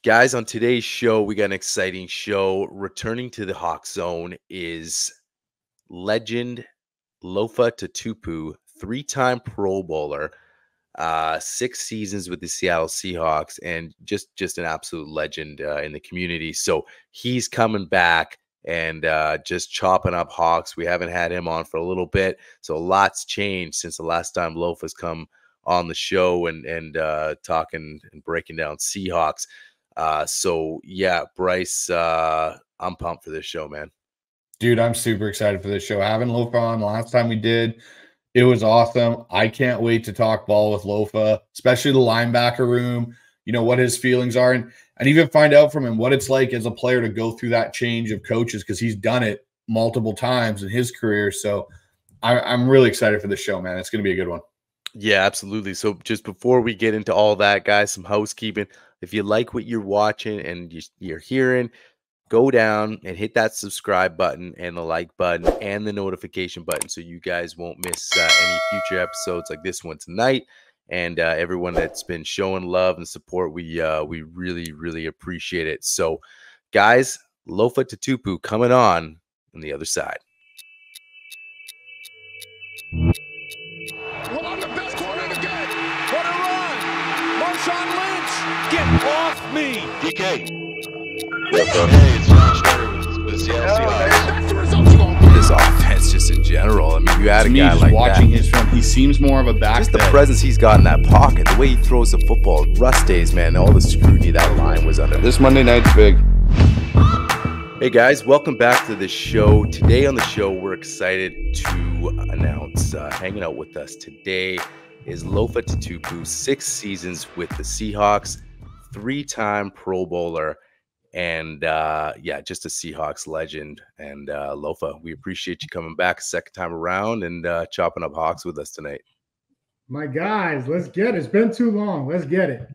Guys, on today's show, we got an exciting show. Returning to the Hawk Zone is legend Lofa Tatupu, three-time Pro Bowler, 6 seasons with the Seattle Seahawks, and just an absolute legend in the community. So he's coming back and just chopping up Hawks. We haven't had him on for a little bit, so a lot's changed since the last time Lofa's come on the show and talking and breaking down Seahawks. So yeah, Bryce, I'm pumped for this show, man. Dude, I'm super excited for this show. Having Lofa on last time we did, it was awesome. I can't wait to talk ball with Lofa, especially the linebacker room, what his feelings are, and even find out from him what it's like as a player to go through that change of coaches, because he's done it multiple times in his career. So I'm really excited for the show, man. It's going to be a good one. Yeah, absolutely. So just before we get into all that, guys, some housekeeping. If you like what you're watching and you're hearing, go down and hit that subscribe button and the like button and the notification button so you guys won't miss any future episodes like this one tonight. And everyone that's been showing love and support, we really, really appreciate it. So, guys, Lofa Tatupu coming on the other side. Well, I'm the best corner in the game. What a run. Marshawn Lynch. Get off me. DK. Hey, it's John Schroeder with Seattle Seahawks. This offense, just in general. I mean, you had a guy like watching that. his film, he seems more of a back. Just the presence he's got in that pocket, the way he throws the football. Rust days, man. All the scrutiny that line was under. This Monday night's big. Hey guys, welcome back to the show. Today on the show, we're excited to announce hanging out with us today is Lofa Tatupu, 6 seasons with the Seahawks, 3-time Pro Bowler, and yeah, just a Seahawks legend. And Lofa, we appreciate you coming back a second time around and chopping up Hawks with us tonight. My guys, let's get it. It's been too long. Let's get it.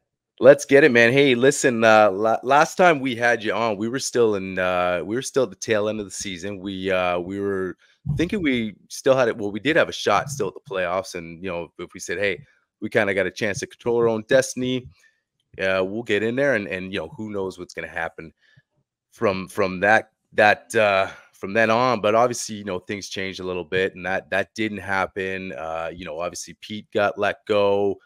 Let's get it, man. Hey, listen, last time we had you on, we were still at the tail end of the season. We were thinking we still had it. Well, we did have a shot still at the playoffs. And, if we said, hey, we kind of got a chance to control our own destiny, we'll get in there and who knows what's going to happen from then on. But obviously, things changed a little bit, and that didn't happen. Obviously Pete got let go.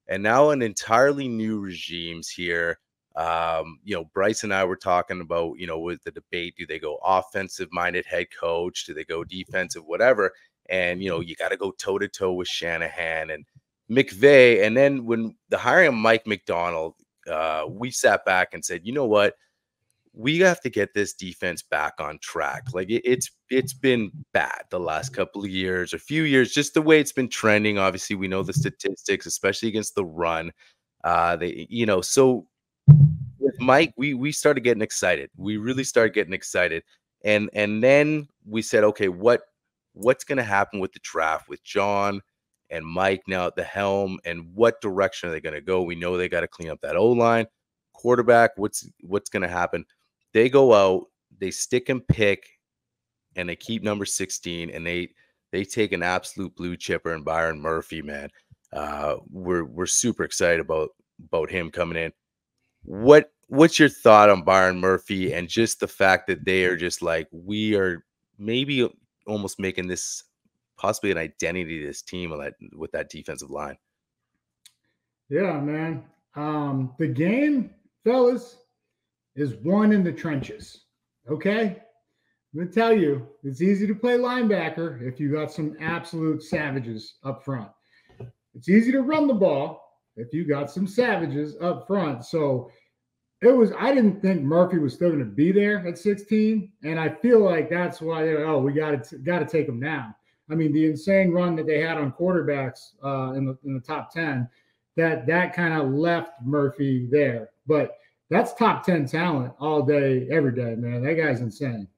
And now an entirely new regime's here. Bryce and I were talking about, with the debate, do they go offensive-minded head coach? Do they go defensive, whatever? And, you got to go toe-to-toe with Shanahan and McVay. And then when the hiring of Mike McDonald, we sat back and said, you know what? We have to get this defense back on track. Like it's been bad the last couple of years, a few years, just the way it's been trending. Obviously, we know the statistics, especially against the run. So with Mike, we started getting excited. We really started getting excited. And then we said, okay, what's going to happen with the draft with John and Mike now at the helm, and what direction are they going to go? We know they got to clean up that O-line. Quarterback, what's going to happen? They go out, they stick and pick, and they keep number 16, and they take an absolute blue chipper in Byron Murphy, man. We're super excited about him coming in. What's your thought on Byron Murphy and just the fact that they are just like, we are maybe almost making this possibly an identity to this team with that defensive line? Yeah, man. The game, fellas, is won in the trenches. Okay? I'm going to tell you, it's easy to play linebacker if you got some absolute savages up front. It's easy to run the ball if you got some savages up front. So I didn't think Murphy was still going to be there at 16. And I feel like that's why we got to take him now. I mean, the insane run that they had on quarterbacks in the top 10, that kind of left Murphy there. But that's top 10 talent all day, every day, man. That guy's insane.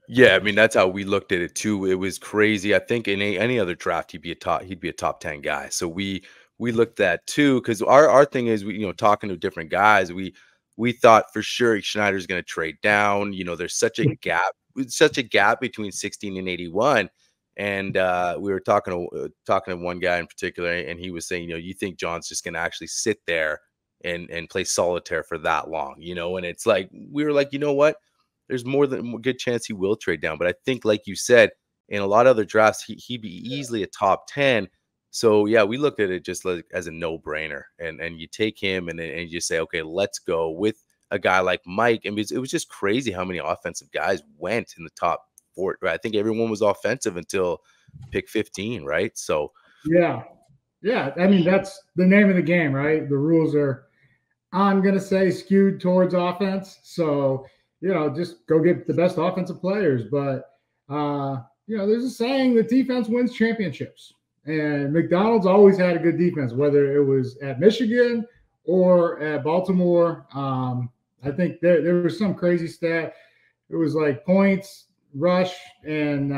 Yeah, I mean, that's how we looked at it too. It was crazy. I think in any other draft, he'd be a top 10 guy. So we looked at too, because our thing is, talking to different guys, we thought for sure Schneider's going to trade down. There's such a gap between 16 and 81. And we were talking to one guy in particular, and he was saying, you think John's just going to actually sit there and play solitaire for that long, you know. And it's like we were like, you know what? There's more than a good chance he will trade down. But I think, like you said, in a lot of other drafts, he'd be easily a top 10. So yeah, we looked at it just like as a no-brainer. And you take him and you just say, okay, let's go with a guy like Mike. I mean, it was just crazy how many offensive guys went in the top 4. I think everyone was offensive until pick 15, right? So yeah. I mean, that's the name of the game, right? The rules are, I'm going to say, skewed towards offense. So, you know, just go get the best offensive players. But, you know, there's a saying that defense wins championships. And McDonald's always had a good defense, whether it was at Michigan or at Baltimore. I think there was some crazy stat. It was like points, rush, and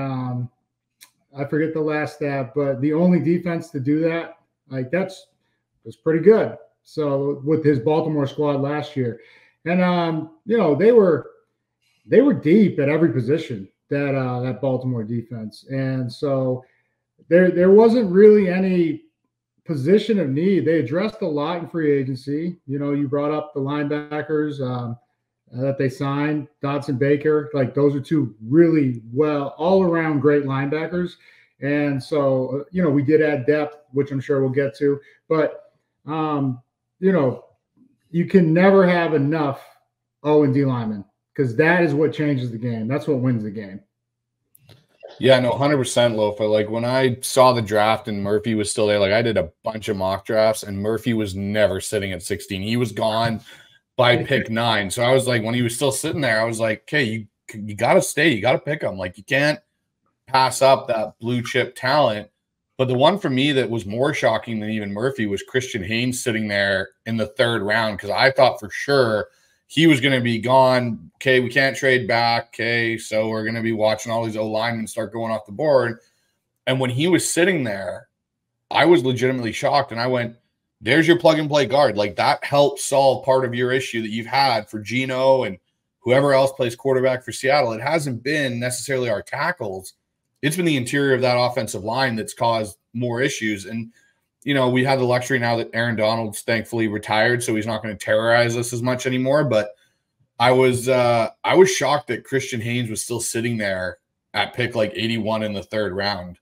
I forget the last stat, but the only defense to do that, like was pretty good. So with his Baltimore squad last year, and you know, they were deep at every position, that Baltimore defense, and so there wasn't really any position of need. They addressed a lot in free agency. You know, you brought up the linebackers that they signed, Dodson Baker. Like, those are two really all around great linebackers. And so, you know, we did add depth, which I'm sure we'll get to. But, you know, you can never have enough O&D linemen, because that is what changes the game. That's what wins the game. Yeah, no, 100% Lofa. Like, when I saw the draft and Murphy was still there, like, I did a bunch of mock drafts and Murphy was never sitting at 16. He was gone by pick 9. So I was like, when he was still sitting there, I was like, okay, you got to stay. You got to pick him. Like, you can't pass up that blue chip talent. But the one for me that was more shocking than even Murphy was Christian Haynes sitting there in the 3rd round, because I thought for sure he was going to be gone. Okay, we can't trade back. Okay, so we're going to be watching all these O-linemen start going off the board. And when he was sitting there, I was legitimately shocked. And I went, there's your plug-and-play guard. Like, that helped solve part of your issue that you've had for Geno and whoever else plays quarterback for Seattle. It hasn't been necessarily our tackles. It's been the interior of that offensive line that's caused more issues. And, you know, we had the luxury now that Aaron Donald's thankfully retired, so he's not going to terrorize us as much anymore. But I was shocked that Christian Haynes was still sitting there at pick like 81 in the 3rd round.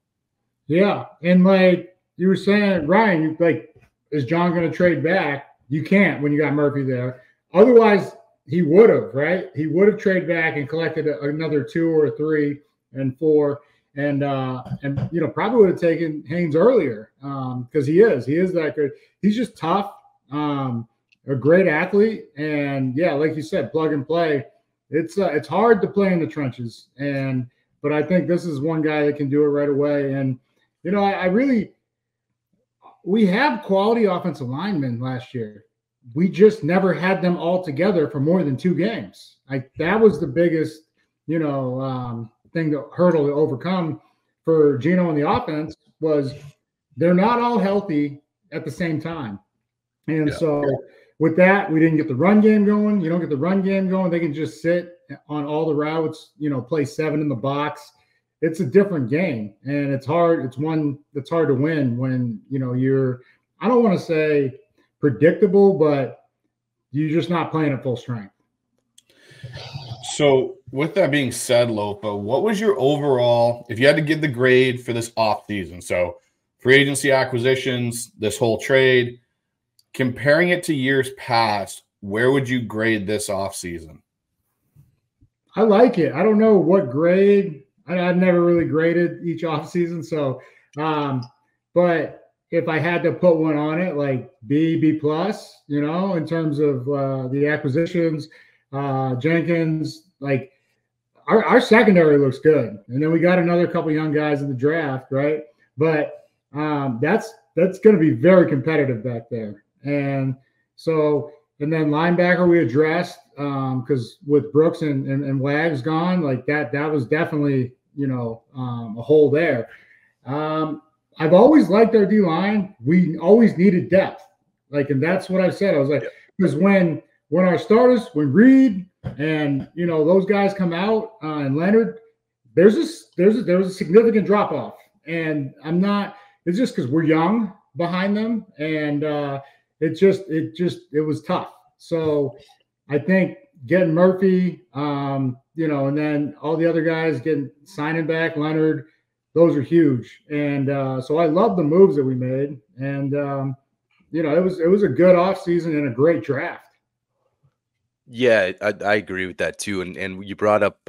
Yeah, and like you were saying, Ryan, like, is John going to trade back? You can't when you got Murphy there. Otherwise, he would have, right? He would have traded back and collected another 2 or 3 and 4. And you know, probably would have taken Haynes earlier, because he is that good. He's just tough, a great athlete, and yeah, like you said, plug and play. It's hard to play in the trenches, but I think this is one guy that can do it right away. And you know, we have quality offensive linemen last year. We just never had them all together for more than 2 games. Like, that was the biggest, you know, hurdle to overcome for Geno and the offense, was they're not all healthy at the same time. And so with that, we didn't get the run game going. You don't get the run game going, they can just sit on all the routes, you know, play 7 in the box. It's a different game, and it's hard. It's one that's hard to win when, you know, I don't want to say predictable, but you're just not playing at full strength. So with that being said, Lofa, what was your overall, if you had to give the grade for this off season, so free agency acquisitions, this whole trade, comparing it to years past, where would you grade this off season? I like it. I don't know what grade. I've never really graded each off season. So, but if I had to put one on it, like B plus, you know, in terms of the acquisitions, Jenkins, like our secondary looks good. And then we got another couple young guys in the draft, right? But that's going to be very competitive back there. And so, and then linebacker we addressed, because with Brooks and Wags gone, like that was definitely, you know, a hole there. I've always liked our D-line. We always needed depth. Like, and that's what I said. I was like, because when our starters, when Reed and, you know, those guys come out, and Leonard, there was a significant drop off. And it's just because we're young behind them. And, it was tough. So I think getting Murphy, you know, and then all the other guys signing back Leonard, those are huge. And so I love the moves that we made. And you know, it was a good offseason and a great draft. Yeah, I agree with that too. And you brought up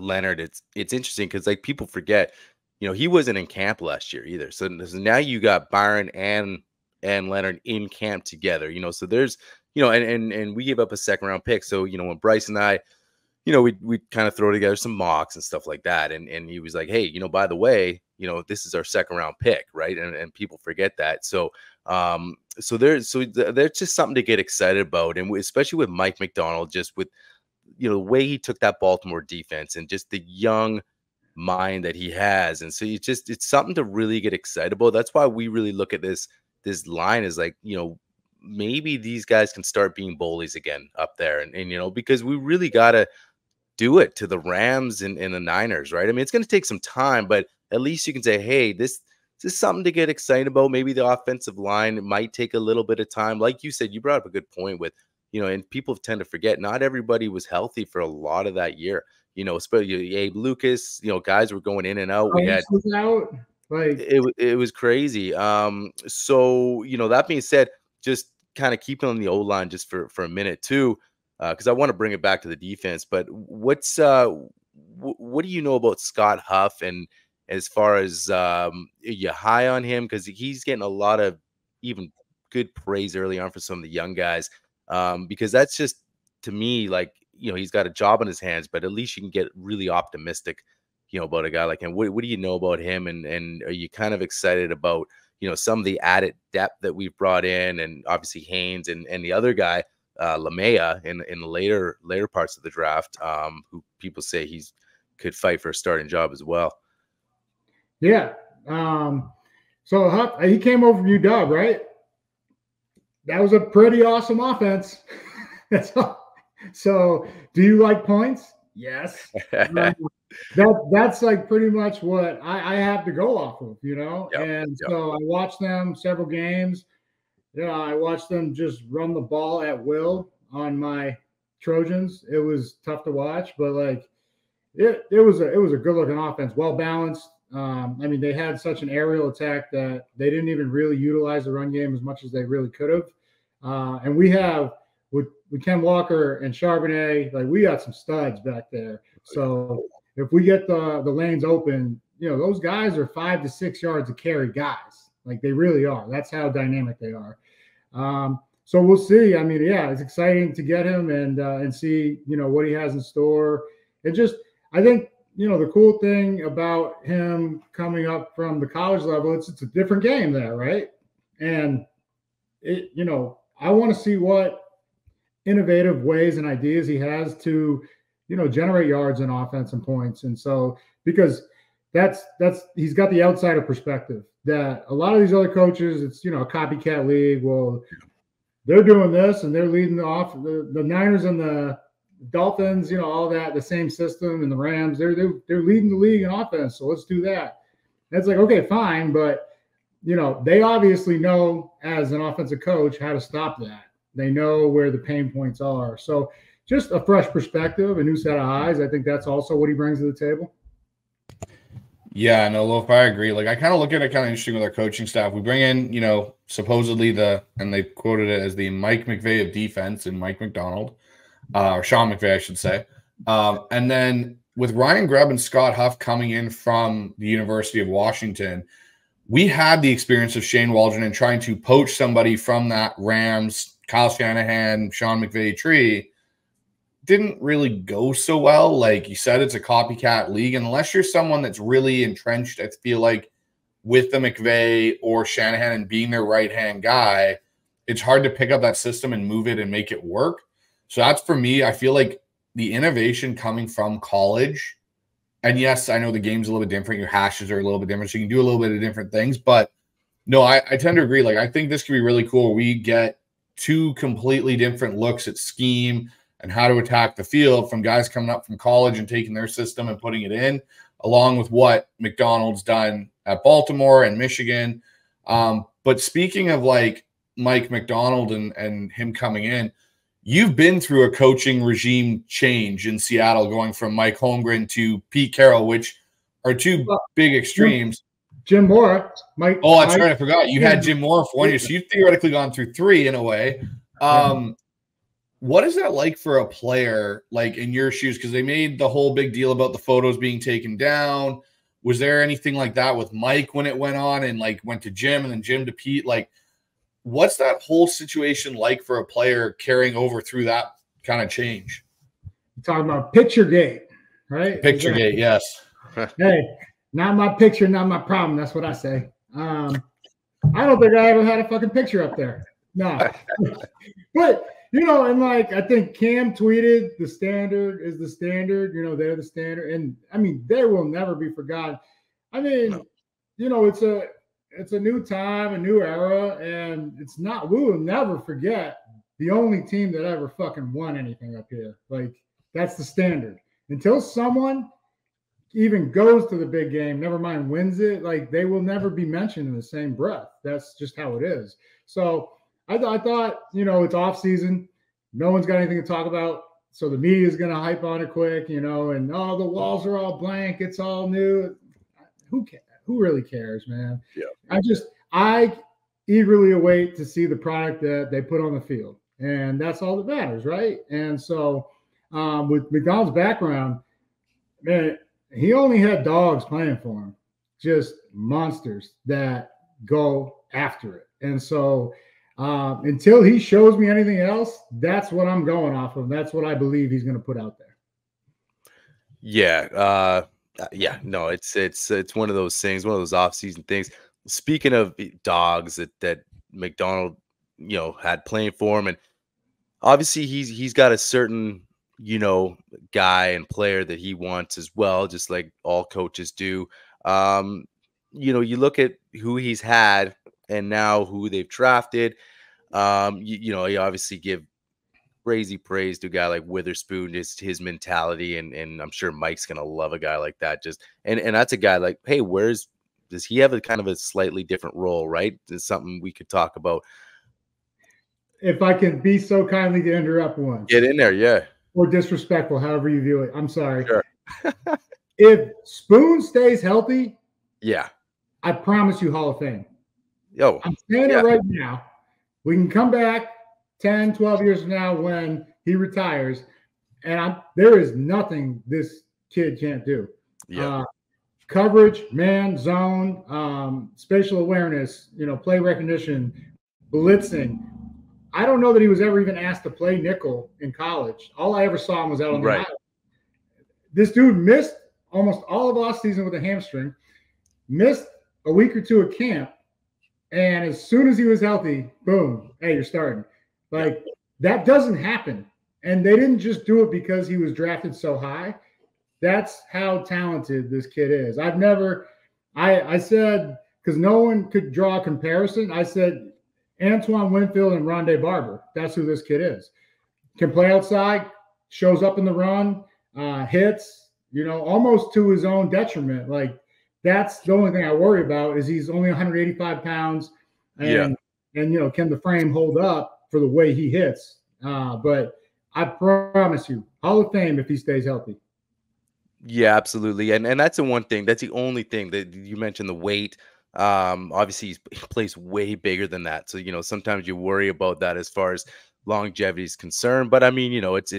Leonard. It's interesting because like people forget, you know, he wasn't in camp last year either. So now you got Byron and Leonard in camp together. You know, so there's, you know, and we gave up a second round pick. So you know, when Bryce and I, you know, we kind of throw together some mocks and stuff like that. And he was like, hey, you know, by the way, you know, this is our second round pick, right? And people forget that. So there's just something to get excited about, and especially with Mike McDonald, just with, you know, the way he took that Baltimore defense and just the young mind that he has. And so it's something to really get excited about. That's why we really look at this line as like, you know, maybe these guys can start being bullies again up there. And you know, because we really got to do it to the Rams and the Niners, right? I mean, it's going to take some time, but at least you can say, hey, this is something to get excited about. Maybe the offensive line, it might take a little bit of time. Like you said, you brought up a good point with, you know, and people tend to forget not everybody was healthy for a lot of that year. You know, especially Abe Lucas, you know, guys were going in and out. We had out. Like it was crazy. So, you know, that being said, just kind of keeping on the O line just for a minute too, because I want to bring it back to the defense. But what do you know about Scott Huff, and as far as are you high on him, because he's getting a lot of even good praise early on for some of the young guys, because that's just, to me, like, you know, he's got a job on his hands, but at least you can get really optimistic, you know, about a guy like him. What do you know about him, and are you kind of excited about, you know, some of the added depth that we've brought in, and obviously Haynes and the other guy, Lamea, in the later parts of the draft, who people say he's could fight for a starting job as well. Yeah. So Huff, he came over from UW, right? That was a pretty awesome offense. That's all. So, do you like points? Yes. That's like pretty much what I have to go off of, you know. Yep. So I watched them several games. Yeah, I watched them just run the ball at will on my Trojans. It was tough to watch, but like it was a good looking offense, well balanced. I mean, they had such an aerial attack that they didn't even really utilize the run game as much as they really could have. And we have with Ken Walker and Charbonnet, like we got some studs back there. So if we get the lanes open, you know, those guys are 5 to 6 yards to carry guys. Like they really are. That's how dynamic they are. So we'll see. I mean, yeah, it's exciting to get him and see, you know, what he has in store. And just, I think, you know, the cool thing about him coming up from the college level, it's a different game there, right? And it, you know, I want to see what innovative ways and ideas he has to, you know, generate yards and offense and points. And so, because that's he's got the outsider perspective that a lot of these other coaches, it's, you know, a copycat league. Well, they're doing this and they're leading the Niners and the Dolphins, you know, all that, the same system, and the Rams, they're leading the league in offense. So let's do that. That's like, okay, fine. But, you know, they obviously know as an offensive coach how to stop that. They know where the pain points are. So just a fresh perspective, a new set of eyes. I think that's also what he brings to the table. Yeah, no, Loaf, I agree. Like, I kind of look at it kind of interesting with our coaching staff. We bring in, you know, supposedly and they quoted it as the Mike McVay of defense and Mike McDonald, or Sean McVay, I should say. And then with Ryan Grubb and Scott Huff coming in from the University of Washington, we had the experience of Shane Waldron and trying to poach somebody from that Rams, Kyle Shanahan, Sean McVay tree. Didn't really go so well. Like you said, it's a copycat league. And unless you're someone that's really entrenched, I feel like, with the McVay or Shanahan and being their right-hand guy, it's hard to pick up that system and move it and make it work. So that's, for me, I feel like the innovation coming from college, and yes, I know the game's a little bit different. Your hashes are a little bit different, so you can do a little bit of different things. But no, I tend to agree. Like, I think this could be really cool. We get two completely different looks at scheme and how to attack the field from guys coming up from college and taking their system and putting it in, along with what McDonald's done at Baltimore and Michigan. But speaking of, like, Mike McDonald and him coming in, you've been through a coaching regime change in Seattle, going from Mike Holmgren to Pete Carroll, which are two big extremes. Jim Mora, Mike. Oh, that's right. I forgot. You had Jim Mora for 1 year, so you've theoretically gone through 3 in a way. What is that like for a player, like in your shoes? Because they made the whole big deal about the photos being taken down. Was there anything like that with Mike when it went on and like went to Jim and then Jim to Pete? Like, what's that whole situation like for a player carrying over through that kind of change? You're talking about Picturegate, right? Picturegate, yes. Hey, not my picture, not my problem. That's what I say. I don't think I ever had a fucking picture up there. No. But, you know, and like I think Cam tweeted, the standard is the standard. You know, they're the standard. And, I mean, they will never be forgotten. I mean, you know, it's a new time, a new era, and it's not – we will never forget the only team that ever fucking won anything up here. Like, that's the standard. Until someone even goes to the big game, never mind wins it, like they will never be mentioned in the same breath. That's just how it is. So I thought, you know, it's off season. No one's got anything to talk about. So the media is going to hype on it quick, you know, and, oh, the walls are all blank. It's all new. Who cares? Who really cares, man? Yeah. I eagerly await to see the product that they put on the field. And that's all that matters, right? And so with McDonald's background, man, he only had dogs playing for him, just monsters that go after it. And so until he shows me anything else, that's what I'm going off of. That's what I believe he's going to put out there. Yeah. Yeah, no, it's one of those things, one of those off-season things. Speaking of dogs that McDonald, you know, had playing for him, and obviously he's got a certain, you know, guy and player that he wants as well, just like all coaches do. You know, you look at who he's had and now who they've drafted. You know, you obviously give crazy praise to a guy like Witherspoon, just his mentality, and I'm sure Mike's gonna love a guy like that. Just and that's a guy like, hey, does he have a kind of a slightly different role, right? It's something we could talk about. If I can be so kindly to interrupt once. Get in there, yeah. Or disrespectful, however you view it. I'm sorry. Sure. If Spoon stays healthy, yeah, I promise you Hall of Fame. Yo, I'm saying it right now. We can come back 10, 12 years from now when he retires, and there is nothing this kid can't do. Yeah. Coverage, man, zone, spatial awareness, you know, play recognition, blitzing. I don't know that he was ever even asked to play nickel in college. All I ever saw him was out on the island. This dude missed almost all of last season with a hamstring, missed a week or two of camp, and as soon as he was healthy, boom, hey, you're starting. Like, that doesn't happen. And they didn't just do it because he was drafted so high. That's how talented this kid is. I said, because no one could draw a comparison, I said Antoine Winfield and Rondé Barber. That's who this kid is. Can play outside, shows up in the run, hits, you know, almost to his own detriment. Like, that's the only thing I worry about is he's only 185 pounds. And, you know, can the frame hold up for the way he hits? But I promise you, Hall of Fame if he stays healthy. Yeah, absolutely. And that's the one thing. That's the only thing that you mentioned, the weight. Obviously he plays way bigger than that. So, you know, sometimes you worry about that as far as longevity is concerned. But I mean, you know, it's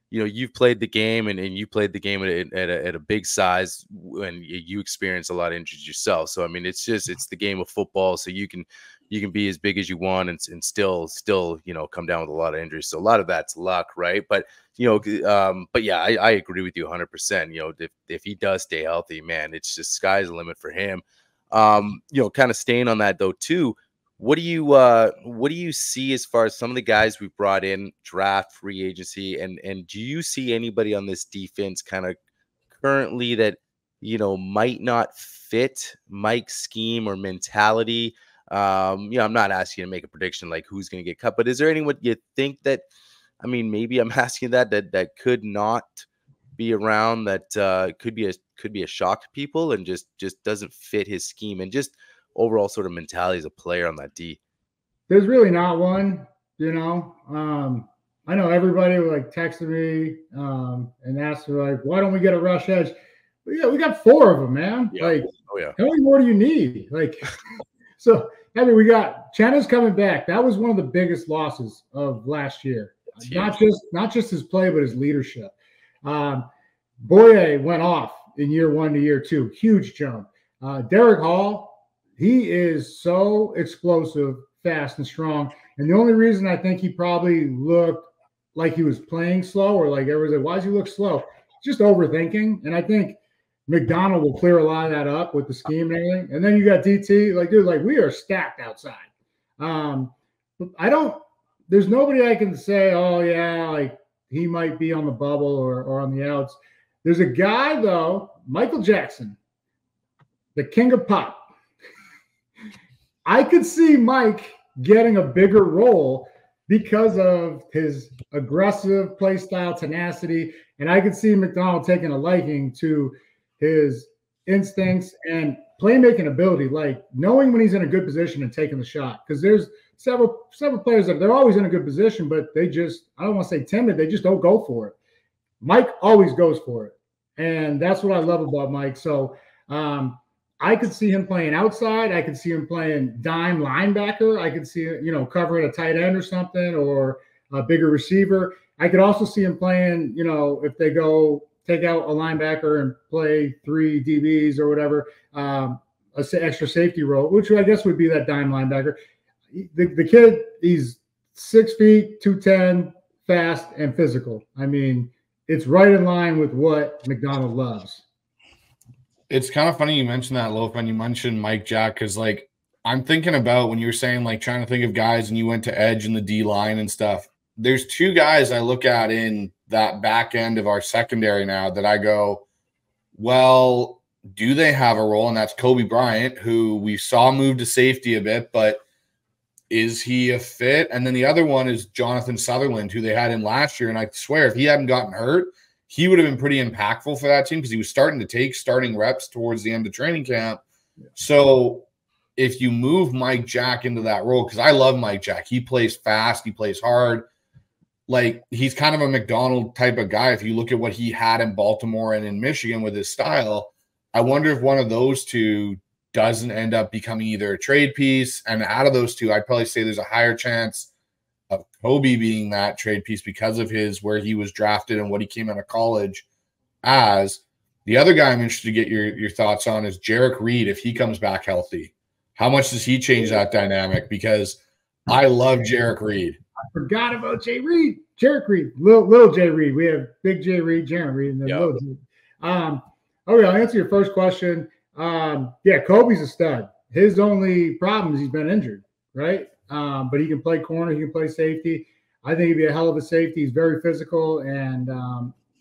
you know, you've played the game and you played the game at a big size and you experience a lot of injuries yourself. So, I mean, it's the game of football. So you can be as big as you want and still, you know, come down with a lot of injuries. So a lot of that's luck, right? But, you know, but yeah, I agree with you 100%. You know, if he does stay healthy, man, it's just sky's the limit for him. You know, kind of staying on that though too. What do you see as far as some of the guys we've brought in, draft, free agency, and do you see anybody on this defense kind of currently that, you know, might not fit Mike's scheme or mentality? You know, I'm not asking you to make a prediction like who's going to get cut, but is there anyone you think that, I mean, maybe I'm asking that could not be around, that could be a shock to people and just doesn't fit his scheme and just overall sort of mentality as a player on that D? there's really not one, I know everybody like texted me and asked me like, why don't we get a rush edge? But yeah, we got 4 of them, man. Yeah. Like, Oh yeah. how many more do you need? Like, so I mean, we got Chenna's coming back. That was one of the biggest losses of last year. Not just his play, but his leadership. Boye went off in year 1 to year 2, huge jump. Derek Hall, he is so explosive, fast, and strong. And the only reason I think he probably looked like he was playing slow, or like everyone's like, why does he look slow? Just overthinking. And I think McDonald will clear a lot of that up with the scheme and everything. And then you got DT, like, dude, like we are stacked outside. There's nobody I can say, oh yeah, like he might be on the bubble or on the outs. There's a guy though, Michael Jackson, the king of pop. I could see Mike getting a bigger role because of his aggressive play style, tenacity, and I could see McDonald taking a liking to his instincts and playmaking ability, like knowing when he's in a good position and taking the shot. Because there's several players that they're always in a good position, but they just, I don't want to say timid, they just don't go for it. Mike always goes for it, and that's what I love about Mike. So I could see him playing outside. I could see him playing dime linebacker. I could see, covering a tight end or something, or a bigger receiver. I could also see him playing, if they go take out a linebacker and play 3 DBs or whatever, a extra safety role, which I guess would be that dime linebacker. The kid, he's 6 feet, 210, fast and physical. I mean, it's right in line with what McDonald loves. It's kind of funny you mentioned that, Lofa, and you mentioned Mike Jack, because like I'm thinking about when you were saying like trying to think of guys and you went to edge in the D line and stuff. There's 2 guys I look at in that back end of our secondary now that I go, well, do they have a role? And that's Kobe Bryant, who we saw move to safety a bit, but is he a fit? And then the other one is Jonathan Sutherland, who they had in last year. And I swear, if he hadn't gotten hurt, he would have been pretty impactful for that team because he was starting to take starting reps towards the end of training camp. Yeah. So if you move Mike Jack into that role, because I love Mike Jack. He plays fast. He plays hard. Like, he's kind of a McDonald type of guy. If you look at what he had in Baltimore and in Michigan with his style, I wonder if one of those 2 doesn't end up becoming either a trade piece. And out of those 2, I'd probably say there's a higher chance of Kobe being that trade piece because of where he was drafted and what he came out of college as. The other guy I'm interested to get your thoughts on is Jarek Reed. If he comes back healthy, how much does he change that dynamic? Because I love Jarek Reed. I forgot about Jay Reed. Jarek Reed, little Jay Reed. We have big Jay Reed, Jarek Reed, and then little Jay. Okay, I'll answer your first question. Yeah, Kobe's a stud. His only problem is he's been injured, right? But he can play corner, he can play safety. I think he'd be a hell of a safety. He's very physical and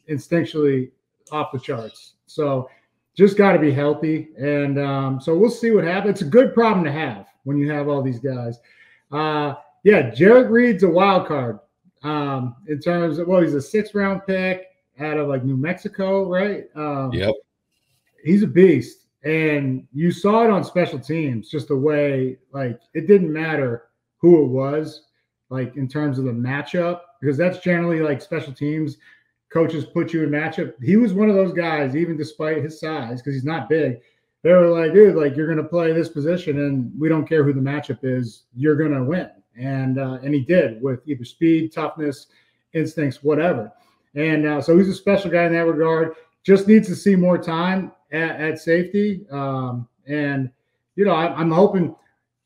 instinctually off the charts. So just got to be healthy. And so we'll see what happens. It's a good problem to have when you have all these guys. Yeah, Jarek Reed's a wild card in terms of, well, he's a 6th-round pick out of like New Mexico, right? Yep. He's a beast. And you saw it on special teams, just the way, like, it didn't matter who it was, like, in terms of the matchup, because that's generally, like, special teams coaches put you in matchup. He was one of those guys, even despite his size, because he's not big. They were like, dude, like, you're going to play this position, and we don't care who the matchup is. You're going to win. And he did, with either speed, toughness, instincts, whatever. And so he's a special guy in that regard. Just needs to see more time at safety. And, I'm hoping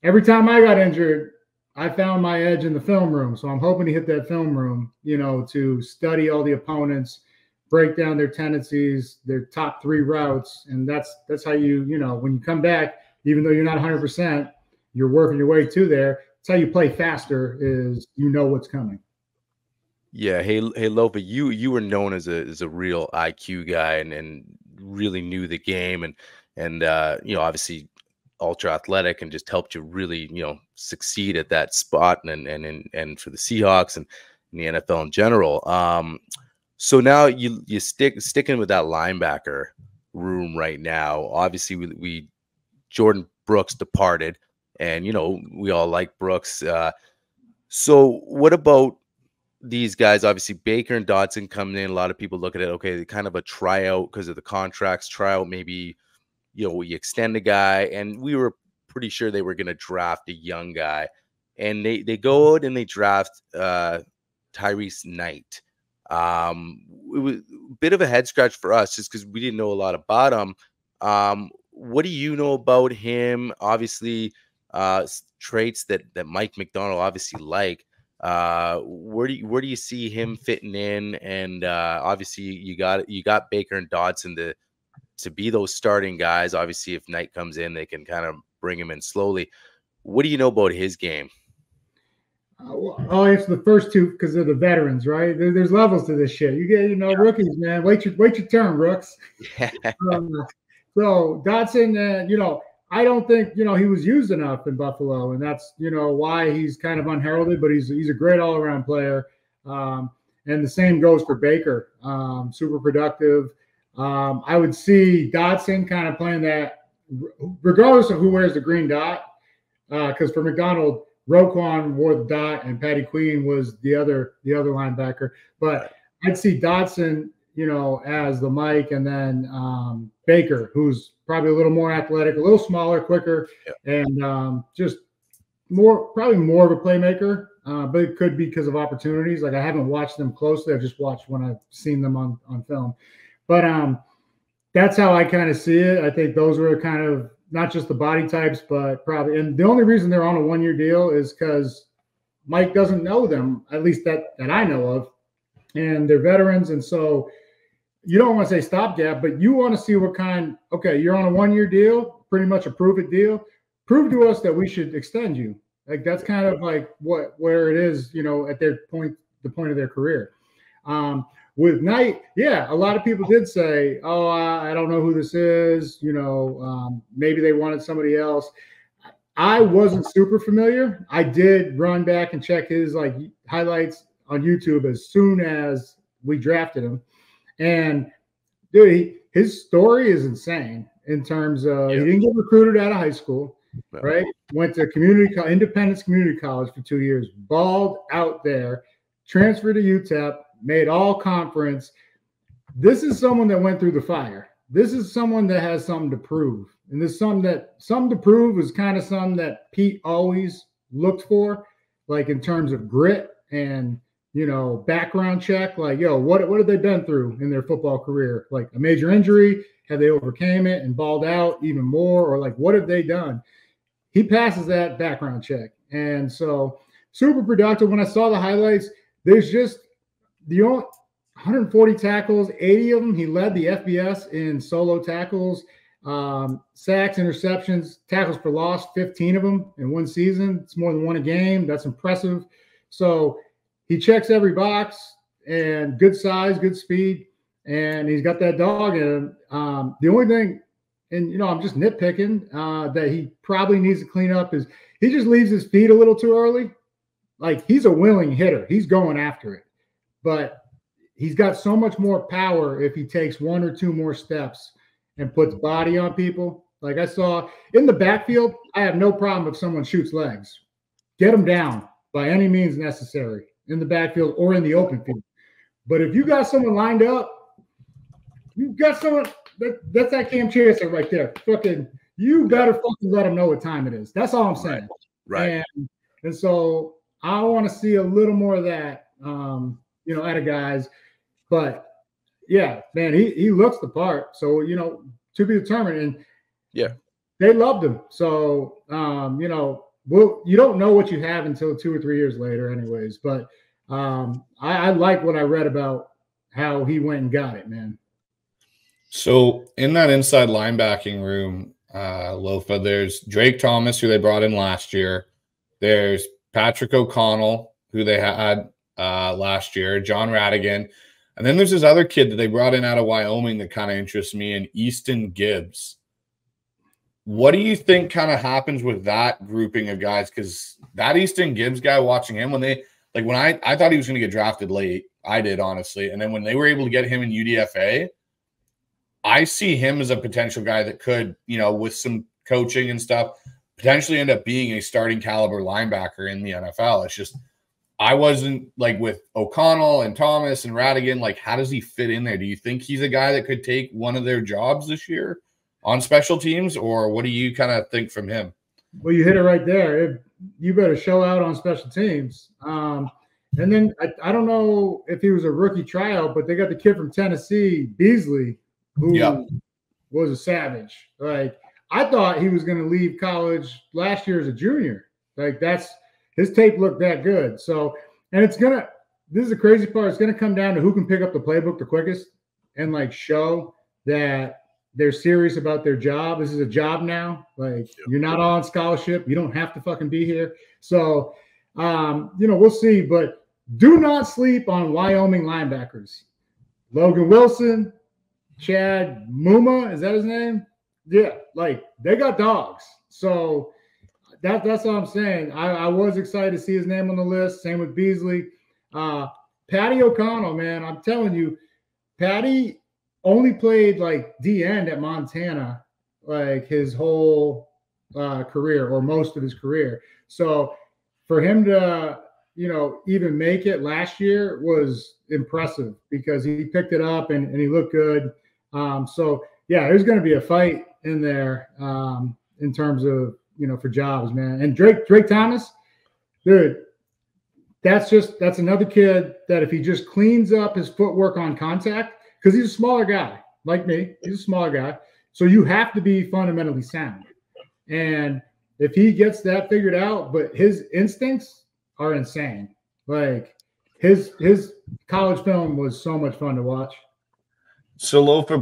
every time I got injured, I found my edge in the film room. So I'm hoping to hit that film room, to study all the opponents, break down their tendencies, their top 3 routes. And that's how you, when you come back, even though you're not 100%, you're working your way to there. That's how you play faster, is what's coming. Yeah. Hey, Lofa, you were known as a real IQ guy and really knew the game and obviously ultra athletic and just helped you really, succeed at that spot and for the Seahawks and in the NFL in general. So now you sticking with that linebacker room right now. Obviously we Jordan Brooks departed. and we all like Brooks. So what about these guys? Obviously, Baker and Dotson coming in. A lot of people look at it. Okay, kind of a tryout because of the contracts. Tryout, maybe we extend a guy, and we were pretty sure they were going to draft a young guy, and they go out and they draft Tyrese Knight. It was a bit of a head scratch for us just because we didn't know a lot about him. What do you know about him? Obviously, traits that Mike McDonald obviously like. Where do you see him fitting in? And obviously, you got Baker and Dotson to be those starting guys. Obviously, if Knight comes in, they can kind of bring him in slowly. What do you know about his game? I'll answer the first two because they're the veterans, right? There's levels to this shit. You get, rookies, man. Wait your turn, Rooks. So Dotson, I don't think he was used enough in Buffalo, and that's why he's kind of unheralded. But he's a great all around player, and the same goes for Baker. Super productive. I would see Dotson kind of playing that, regardless of who wears the green dot, because for McDonald, Roquan wore the dot and Patty Queen was the other linebacker. But I'd see Dotson, as the Mike, and then Baker, who's probably a little more athletic, a little smaller, quicker, and just probably more of a playmaker. But it could be because of opportunities. Like I haven't watched them closely. I've just watched when I've seen them on film. But that's how I kind of see it. I think those were kind of not just the body types, but probably, and the only reason they're on a 1-year deal is because Mike doesn't know them, at least that I know of, and they're veterans. And so you don't want to say stopgap, but you want to see what kind. Okay, you're on a 1-year deal, pretty much a prove it deal. Prove to us that we should extend you. Like that's kind of like where it is, at their point, the point of their career. With Knight, a lot of people did say, "Oh, I don't know who this is." Maybe they wanted somebody else. I wasn't super familiar. I did run back and check his highlights on YouTube as soon as we drafted him, and dude, his story is insane in terms of he didn't get recruited out of high school, right? Went to Independence Community College for 2 years, balled out there, transferred to UTEP. Made all conference. This is someone that went through the fire. This is someone that has something to prove. And this something to prove is kind of something that Pete always looked for, like in terms of grit and, background check. Like, what have they been through in their football career? Like a major injury? Have they overcame it and balled out even more? Or like, what have they done? He passes that background check. And so super productive. When I saw the highlights, there's just, the only 140 tackles, 80 of them, he led the FBS in solo tackles, sacks, interceptions, tackles for loss, 15 of them in one season. It's more than one a game. That's impressive. So he checks every box, and good size, good speed, and he's got that dog in him. The only thing, and I'm just nitpicking, that he probably needs to clean up is he just leaves his feet a little too early. Like he's a willing hitter. He's going after it. But he's got so much more power if he takes 1 or 2 more steps and puts body on people. Like I saw in the backfield, I have no problem if someone shoots legs. Get them down by any means necessary in the backfield or in the open field. But if you got someone lined up, you've got someone that's that Cam Chancellor right there. Fucking, you better fucking let them know what time it is. That's all I'm saying. Right. And so I want to see a little more of that. Out of guys, but man, he looks the part. So, to be determined, and they loved him. So, you don't know what you have until 2 or 3 years later anyways, but I like what I read about how he went and got it, man. So in that inside linebacking room, Lofa, there's Drake Thomas, who they brought in last year. There's Patrick O'Connell, who they had last year, John Radigan. And then there's this other kid that they brought in out of Wyoming that kind of interests me, and Easton Gibbs. What do you think kind of happens with that grouping of guys? Because that Easton Gibbs guy, watching him, when I thought he was going to get drafted late. I did, honestly. And then when they were able to get him in UDFA, I see him as a potential guy that could, with some coaching and stuff, potentially end up being a starting caliber linebacker in the NFL. It's just, I wasn't like with O'Connell and Thomas and Radigan, like, how does he fit in there? Do you think he's a guy that could take one of their jobs this year on special teams, or what do you kind of think from him? Well, you hit it right there. You better show out on special teams. And then I don't know if he was a rookie tryout, but they got the kid from Tennessee, Beasley, who was a savage. Like, I thought he was going to leave college last year as a junior. Like, his tape looked that good. So, and this is the crazy part. It's going to come down to who can pick up the playbook the quickest and like show that they're serious about their job. This is a job now. Like, you're not on scholarship. You don't have to fucking be here. So, we'll see. But do not sleep on Wyoming linebackers. Logan Wilson, Chad Muma, is that his name? Yeah, like, they got dogs. So that's all I'm saying. I was excited to see his name on the list. Same with Beasley. Patty O'Connell, man, I'm telling you, Patty only played like D-end at Montana, like his whole career, or most of his career. So for him to, even make it last year was impressive, because he picked it up and he looked good. So yeah, there's going to be a fight in there in terms of, for jobs, man. And Drake Thomas, dude, that's another kid that if he just cleans up his footwork on contact, because he's a smaller guy like me, he's a smaller guy. So you have to be fundamentally sound. And if he gets that figured out, but his instincts are insane. Like, his college film was so much fun to watch. So Lofa,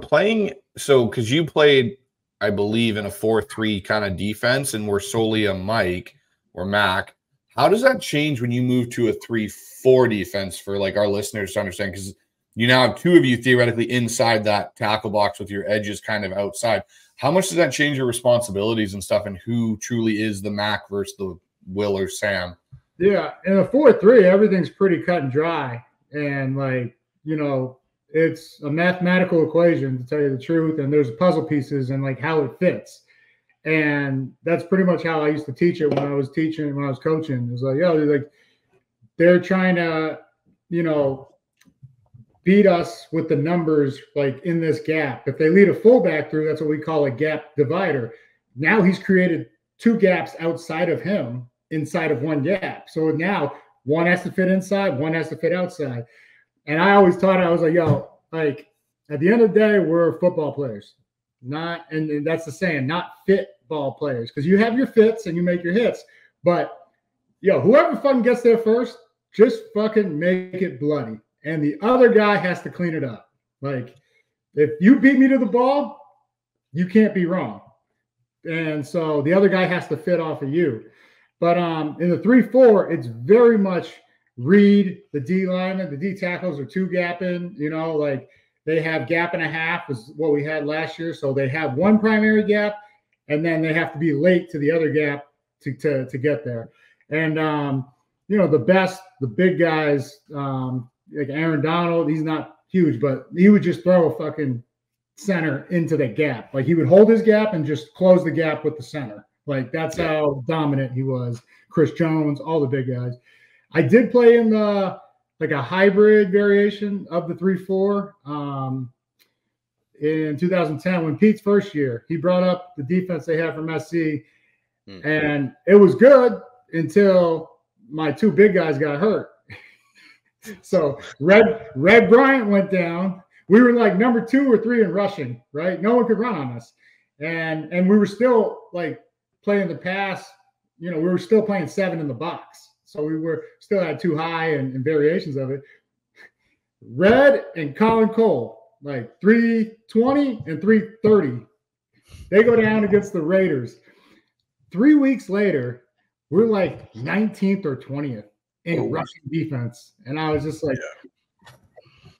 because you played, I believe, in a 4-3 kind of defense and were solely a Mike or Mac. How does that change when you move to a 3-4 defense for like our listeners to understand? Because you now have two of you theoretically inside that tackle box with your edges kind of outside. How much does that change your responsibilities and stuff, and who truly is the Mac versus the Will or Sam? Yeah, in a 4-3, everything's pretty cut and dry. And like, it's a mathematical equation, to tell you the truth. And there's puzzle pieces and like how it fits. And that's pretty much how I used to teach it when I was coaching. It was like, they're trying to, beat us with the numbers, like in this gap. If they lead a fullback through, that's what we call a gap divider. Now he's created two gaps outside of him, inside of one gap. So now one has to fit inside, one has to fit outside. And I always taught, I was like, like, at the end of the day, we're football players, and that's the saying, not fit ball players, because you have your fits and you make your hits. But whoever fucking gets there first, just fucking make it bloody. And the other guy has to clean it up. Like, if you beat me to the ball, you can't be wrong. And so the other guy has to fit off of you. But in the 3-4, it's very much read the D lineman. The D tackles are two gapping, like they have gap and a half is what we had last year. So they have one primary gap, and then they have to be late to the other gap to get there. And, the big guys, like Aaron Donald, he's not huge, but he would just throw a fucking center into the gap. Like, he would hold his gap and just close the gap with the center. Like, that's how dominant he was. Chris Jones, all the big guys. I did play in a hybrid variation of the 3-4 in 2010 when Pete's first year. He brought up the defense they had from SC, and it was good until my two big guys got hurt. So Red Bryant went down. We were like number 2 or 3 in rushing, right? No one could run on us. And we were still like playing the pass, we were still playing 7 in the box. So we were still had too high and variations of it. Red and Colin Cole, like 320 and 330. They go down against the Raiders. 3 weeks later, we're like 19th or 20th in rushing defense. And I was just like,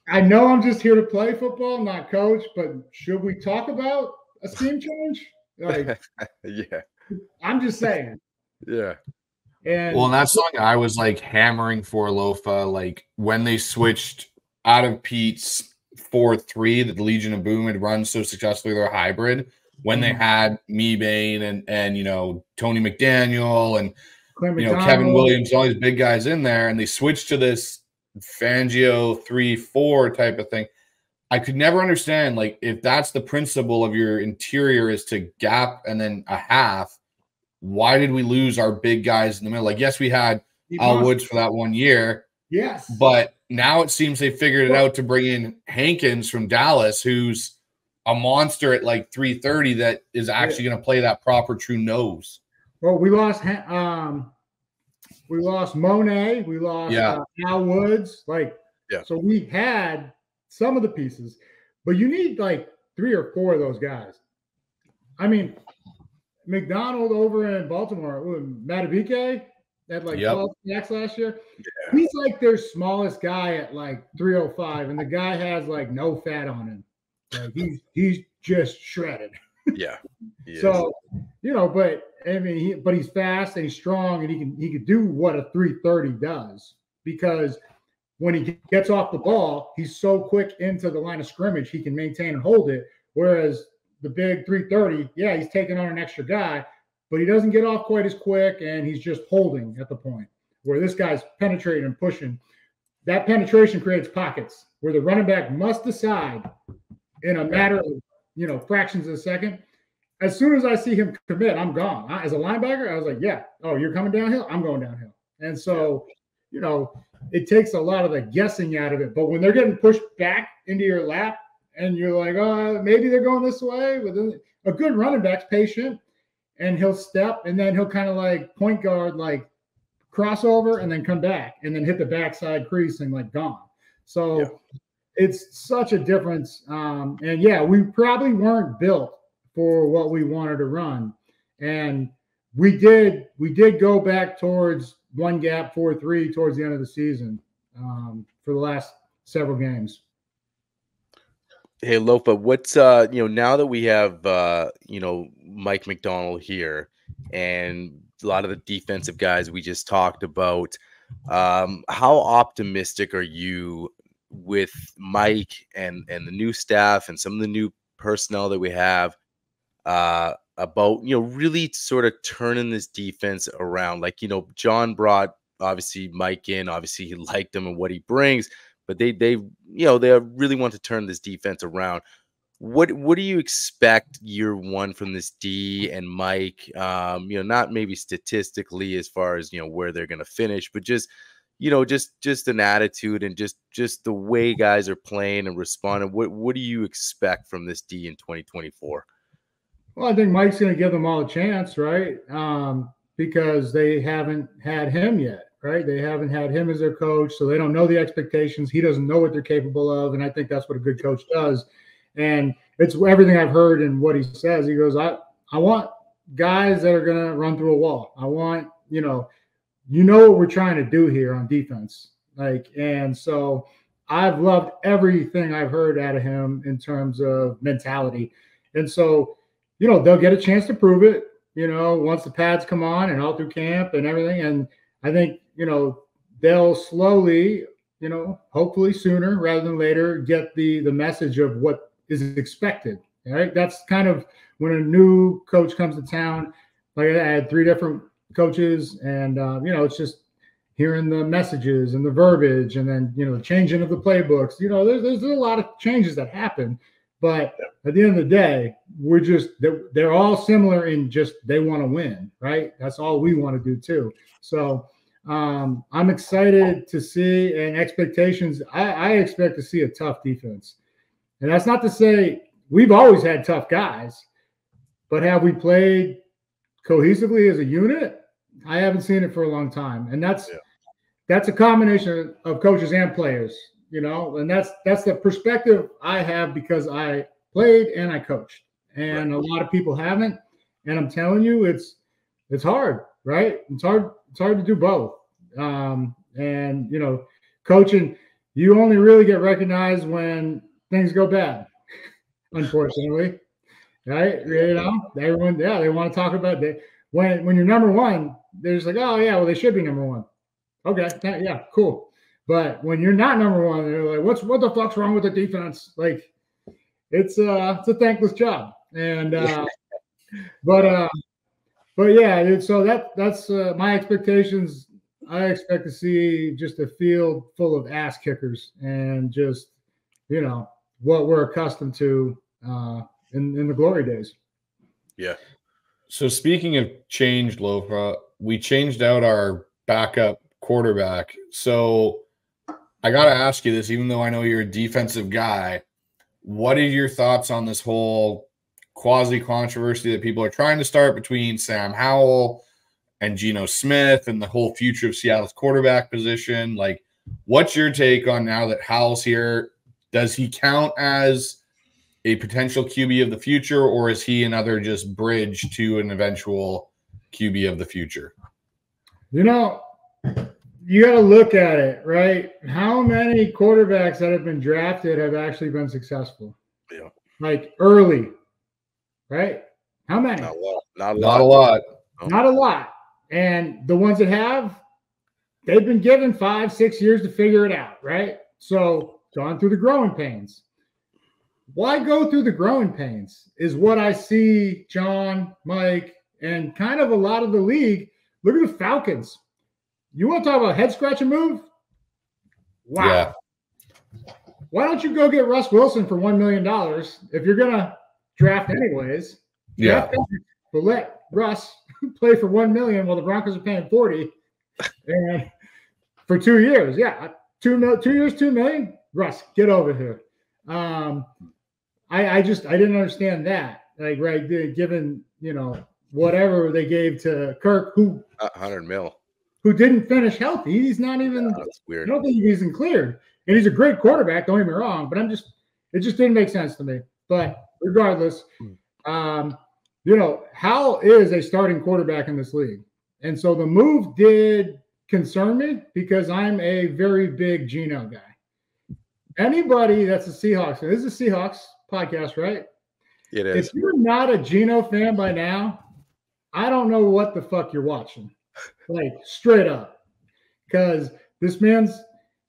I know I'm just here to play football, not coach, but should we talk about a scheme change? Like, I'm just saying. Yeah. And that's something I was like hammering for Lofa, like when they switched out of Pete's 4-3 that the Legion of Boom had run so successfully, their hybrid. when they had Mebane and you know, Tony McDaniel and you know, Kevin Williams, all these big guys in there, and they switched to this Fangio 3-4 type of thing. I could never understand, like, if that's the principle of your interior is to gap and then a half, why did we lose our big guys in the middle? Like, yes, we had Al Woods for that 1 year. Yes. But now it seems they figured it out to bring in Hankins from Dallas, who's a monster at like 330 that is actually going to play that proper true nose. Well, we lost Monet, we lost Al Woods, so we had some of the pieces, but you need like 3 or 4 of those guys. I mean, McDonald over in Baltimore, Matabike had like 12 sacks last year. Yeah. He's like their smallest guy at like 305, and the guy has like no fat on him. Like he's just shredded. Yeah. So, you know, but I mean, he's fast and he's strong, and he can do what a 330 does, because when he gets off the ball, he's so quick into the line of scrimmage, he can maintain and hold it. Whereas the big 330, he's taking on an extra guy, but he doesn't get off quite as quick, and he's just holding at the point. Where this guy's penetrating and pushing. That penetration creates pockets where the running back must decide in a matter of, you know, fractions of a second. As soon as I see him commit, I'm gone. As a linebacker, I was like, you're coming downhill? I'm going downhill. And so, you know, it takes a lot of the guessing out of it. But when they're getting pushed back into your lap and you're like, maybe they're going this way. But then a good running back's patient, and he'll step, and then he'll kind of like point guard, like crossover, and then come back and then hit the backside crease and like gone. So it's such a difference. And we probably weren't built for what we wanted to run. And we did go back towards one gap 4-3 towards the end of the season for the last several games. Hey, Lofa, what's now that we have Mike McDonald here and a lot of the defensive guys we just talked about, how optimistic are you with Mike and the new staff and some of the new personnel that we have about really sort of turning this defense around? Like, John brought obviously Mike in, obviously he liked him and what he brings, but they really want to turn this defense around. What do you expect year one from this D and Mike? Not maybe statistically as far as where they're going to finish, but just an attitude and just the way guys are playing and responding. What do you expect from this D in 2024? Well, I think Mike's going to give them all a chance, right? Because they haven't had him yet, right? They haven't had him as their coach, so they don't know the expectations. He doesn't know what they're capable of, and I think that's what a good coach does. And it's everything I've heard and what he says. He goes, I want guys that are going to run through a wall. I want, what we're trying to do here on defense. And so I've loved everything I've heard out of him in terms of mentality. And so, they'll get a chance to prove it, once the pads come on and all through camp and everything. And I think, they'll slowly, hopefully sooner rather than later, get the message of what is expected, right? That's kind of when a new coach comes to town. Like I had 3 different coaches, and it's just hearing the messages and the verbiage, and then the changing of the playbooks. There's a lot of changes that happen, but at the end of the day, they're all similar in just they want to win, right? That's all we want to do too. So I'm excited to see, and expectations. I expect to see a tough defense. And that's not to say we've always had tough guys, but have we played cohesively as a unit? I haven't seen it for a long time. And that's a combination of coaches and players, and that's the perspective I have because I played and I coached, and a lot of people haven't. And I'm telling you, it's hard, right? It's hard to do both. Coaching, you only really get recognized when things go bad, unfortunately, right? Everyone, they want to talk about that. When you're number one, they're just like, oh yeah, well they should be number one. Okay, yeah, cool. But when you're not number one, they're like, what the fuck's wrong with the defense? Like, it's a thankless job. And but yeah, so that's my expectations. I expect to see just a field full of ass kickers and just what we're accustomed to in the glory days. Yeah. So speaking of changed, Lofa, we changed out our backup quarterback. So I got to ask you this, even though I know you're a defensive guy, what are your thoughts on this whole quasi-controversy that people are trying to start between Sam Howell and Geno Smith and the whole future of Seattle's quarterback position? Like, what's your take on now that Howell's here? Does he count as a potential QB of the future, or is he another just bridge to an eventual QB of the future? You got to look at it, right? How many quarterbacks that have been drafted have actually been successful? Yeah. Like early, right? How many? Not a lot. Not a Not a lot. lot. Not a lot. And the ones that have, they've been given 5-6 years to figure it out, right? So gone through the growing pains. Why go through the growing pains is what I see John, Mike, and kind of a lot of the league. Look at the Falcons. You want to talk about head scratching move? Wow. Yeah. Why don't you go get Russ Wilson for $1 million if you're going to draft anyways? Yeah. But let Russ play for $1 million while the Broncos are paying $40 and for 2 years. Yeah. 2 years, $2 million. Russ, get over here. I didn't understand that. Like, right, given, whatever they gave to Kirk, who 100 mil. Who didn't finish healthy. He's not even, that's weird. I don't think he's even cleared. And he's a great quarterback, don't get me wrong, but it just didn't make sense to me. But regardless, Howell is a starting quarterback in this league. And so the move did concern me because I'm a very big Geno guy. Anybody that's a Seahawks fan, this is a Seahawks podcast, right? It is. If you're not a Geno fan by now, I don't know what the fuck you're watching. Like, straight up. Because this man's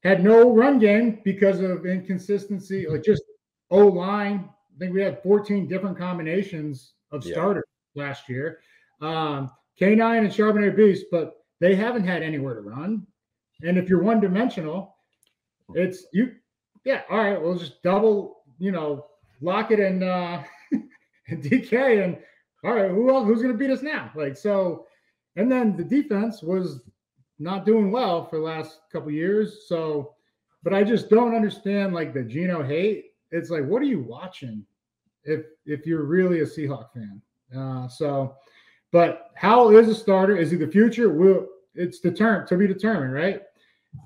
had no run game because of inconsistency, like just O-line. I think we had 14 different combinations of starters last year. K9 and Charbonnet Beast, but they haven't had anywhere to run. And if you're one-dimensional, it's you. Yeah, all right, we'll just double, Lockett and DK, and all right, who's going to beat us now? Like, so, and then the defense was not doing well for the last couple of years. So, but I just don't understand like the Geno hate. It's like, what are you watching if you're really a Seahawk fan? But Howell is a starter. Is he the future? It's to be determined, right?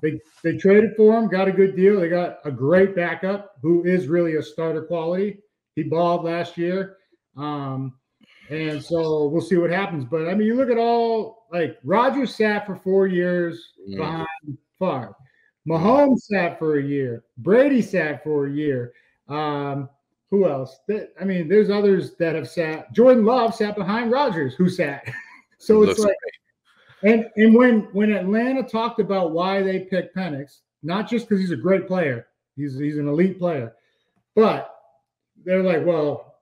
They traded for him, got a good deal. They got a great backup who is really a starter quality. He balled last year. And so we'll see what happens. But, I mean, you look at Rodgers sat for 4 years behind Favre. Mahomes sat for a year. Brady sat for a year. Who else? There's others that have sat. Jordan Love sat behind Rodgers, who sat. So it's like – and when Atlanta talked about why they picked Penix, not just because he's a great player. He's an elite player. But they're like, well,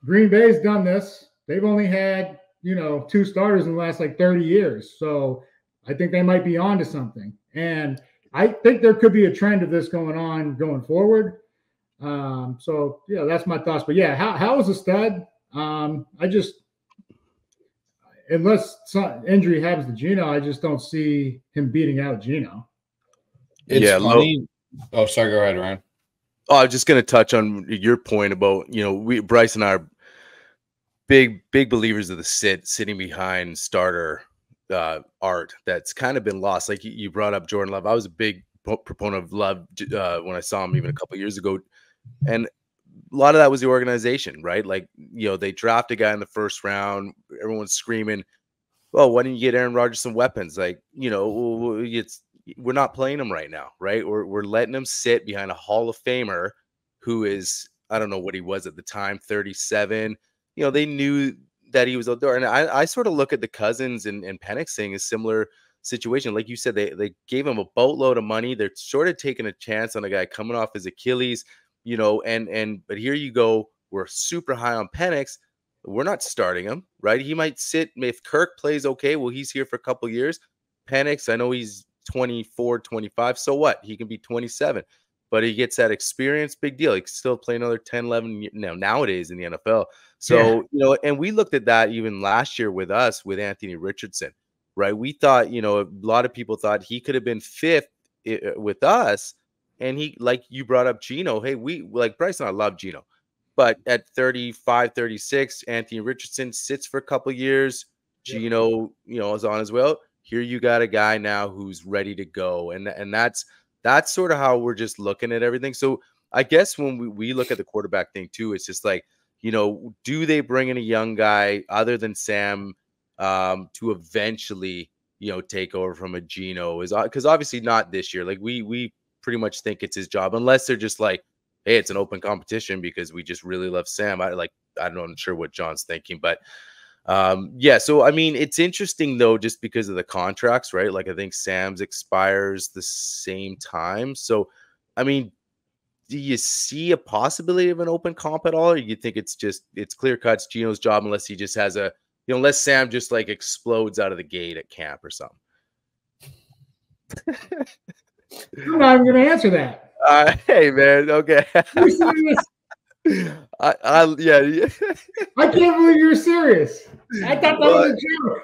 Green Bay's done this. They've only had, 2 starters in the last 30 years. So I think they might be onto something. And I think there could be a trend of this going forward. So, yeah, that's my thoughts. But, yeah, Howell's a stud. Unless some injury happens to Geno, I just don't see him beating out Geno. It's funny. Oh, sorry. Go ahead, Ryan. Oh, I was just going to touch on your point about, Bryce and I are big believers of the sitting behind starter art that's kind of been lost. Like you brought up Jordan Love. I was a big proponent of Love when I saw him even a couple of years ago. And a lot of that was the organization, right? Like, they draft a guy in the first round. Everyone's screaming, well, why didn't you get Aaron Rodgers some weapons? Like, we're not playing him right now, right? We're letting him sit behind a Hall of Famer who is, I don't know what he was at the time, 37. They knew that he was out there. And I sort of look at the Cousins and Penix thing as similar situation. Like you said, they gave him a boatload of money. They're sort of taking a chance on a guy coming off his Achilles, but here you go. we're super high on Penix. We're not starting him, right? He might sit if Kirk plays okay. Well, he's here for a couple years. Penix, I know he's 24, 25. So what? He can be 27, but he gets that experience. Big deal. He can still play another 10, 11 nowadays in the NFL. So, and we looked at that even last year with us, with Anthony Richardson, right? We thought, a lot of people thought he could have been fifth with us. And he, like you brought up Geno. Hey, we like Bryce and I love Geno. But at 35, 36, Anthony Richardson sits for a couple years. Geno, is on his way out. Here you got a guy now who's ready to go. And that's sort of how we're just looking at everything. So I guess when we look at the quarterback thing too, it's just like, do they bring in a young guy other than Sam to eventually, take over from a Geno? Because obviously not this year. Like we pretty much think it's his job, unless they're just like, hey, it's an open competition because we just really love Sam. I'm not sure what John's thinking, but so I mean, it's interesting though, just because of the contracts, right? Like I think Sam's expires the same time. So, I mean, do you see a possibility of an open comp at all? Or you think it's clear cuts Geno's job unless he just has unless Sam just like explodes out of the gate at camp or something? I'm not even going to answer that. Hey man, okay. You're serious? Yeah. I can't believe you're serious. I thought that was a joke.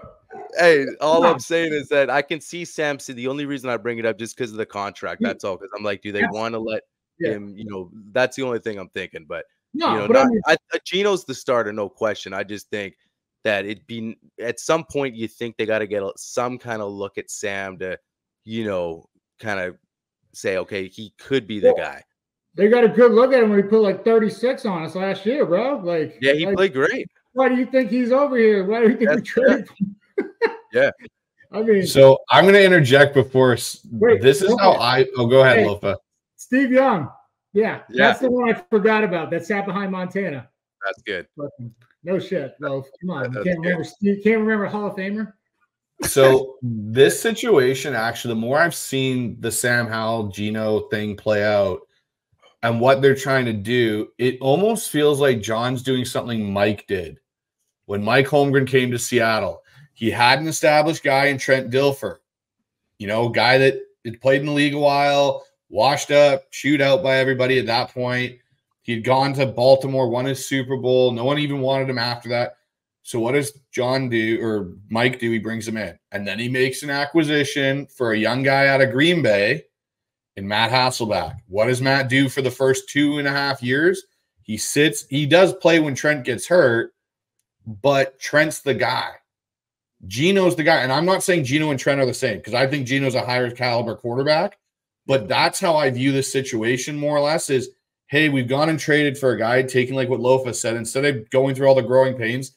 Hey, all I'm saying is that I can see Sam. The only reason I bring it up just because of the contract. That's all. Because I'm like, do they want to let him? That's the only thing I'm thinking. But Geno's the starter, no question. I just think that it'd be at some point you think they got to get some kind of look at Sam to, kind of say, okay, he could be the guy. They got a good look at him when he put like 36 on us last year, bro. Like, yeah, he played great. Why do you think he's over here? Why do you think we traded him? Yeah. I mean, so I'm going to interject before this is how go ahead, Lofa. Steve Young. Yeah, that's the one I forgot about. That sat behind Montana. That's good. No shit, Loaf. Come on. You can't remember Hall of Famer? So this situation, actually, the more I've seen the Sam Howell Geno thing play out and what they're trying to do, it almost feels like John's doing something Mike did when Mike Holmgren came to Seattle. He had an established guy in Trent Dilfer, guy that had played in the league a while, washed up, chewed out by everybody at that point. He'd gone to Baltimore, won his Super Bowl. No one even wanted him after that. So what does John do, or Mike do? He brings him in. And then he makes an acquisition for a young guy out of Green Bay in Matt Hasselbeck. What does Matt do for the first 2.5 years? He sits. He does play when Trent gets hurt, but Trent's the guy. Geno's the guy. And I'm not saying Geno and Trent are the same because I think Geno's a higher caliber quarterback. But that's how I view this situation more or less is, hey, we've gone and traded for a guy, taking like what Lofa said, instead of going through all the growing pains,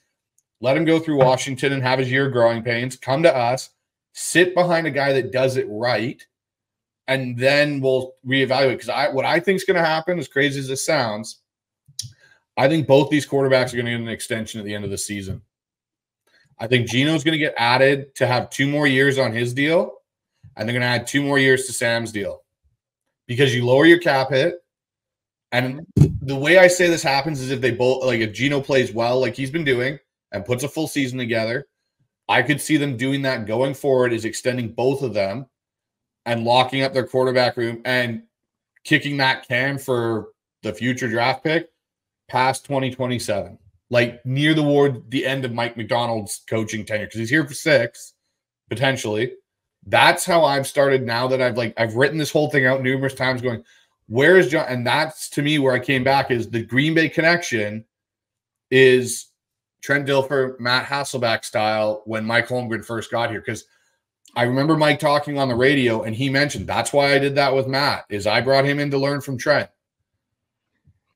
let him go through Washington and have his year of growing pains, come to us, sit behind a guy that does it right, and then we'll reevaluate. Because what I think is going to happen, as crazy as this sounds, I think both these quarterbacks are going to get an extension at the end of the season. I think Geno's going to get added to have 2 more years on his deal, and they're going to add 2 more years to Sam's deal. Because you lower your cap hit, and the way I say this happens is if they both, like if Geno plays well, like he's been doing, and puts a full season together, I could see them doing that going forward, is extending both of them and locking up their quarterback room and kicking that can for the future draft pick past 2027, like near the end of Mike McDonald's coaching tenure, because he's here for 6, potentially. That's how I've started now that I've written this whole thing out numerous times going, where is John? And that's to me where I came back is the Green Bay connection is Trent Dilfer, Matt Hasselbeck style when Mike Holmgren first got here. Because I remember Mike talking on the radio, and he mentioned that's why I did that with Matt, is I brought him in to learn from Trent.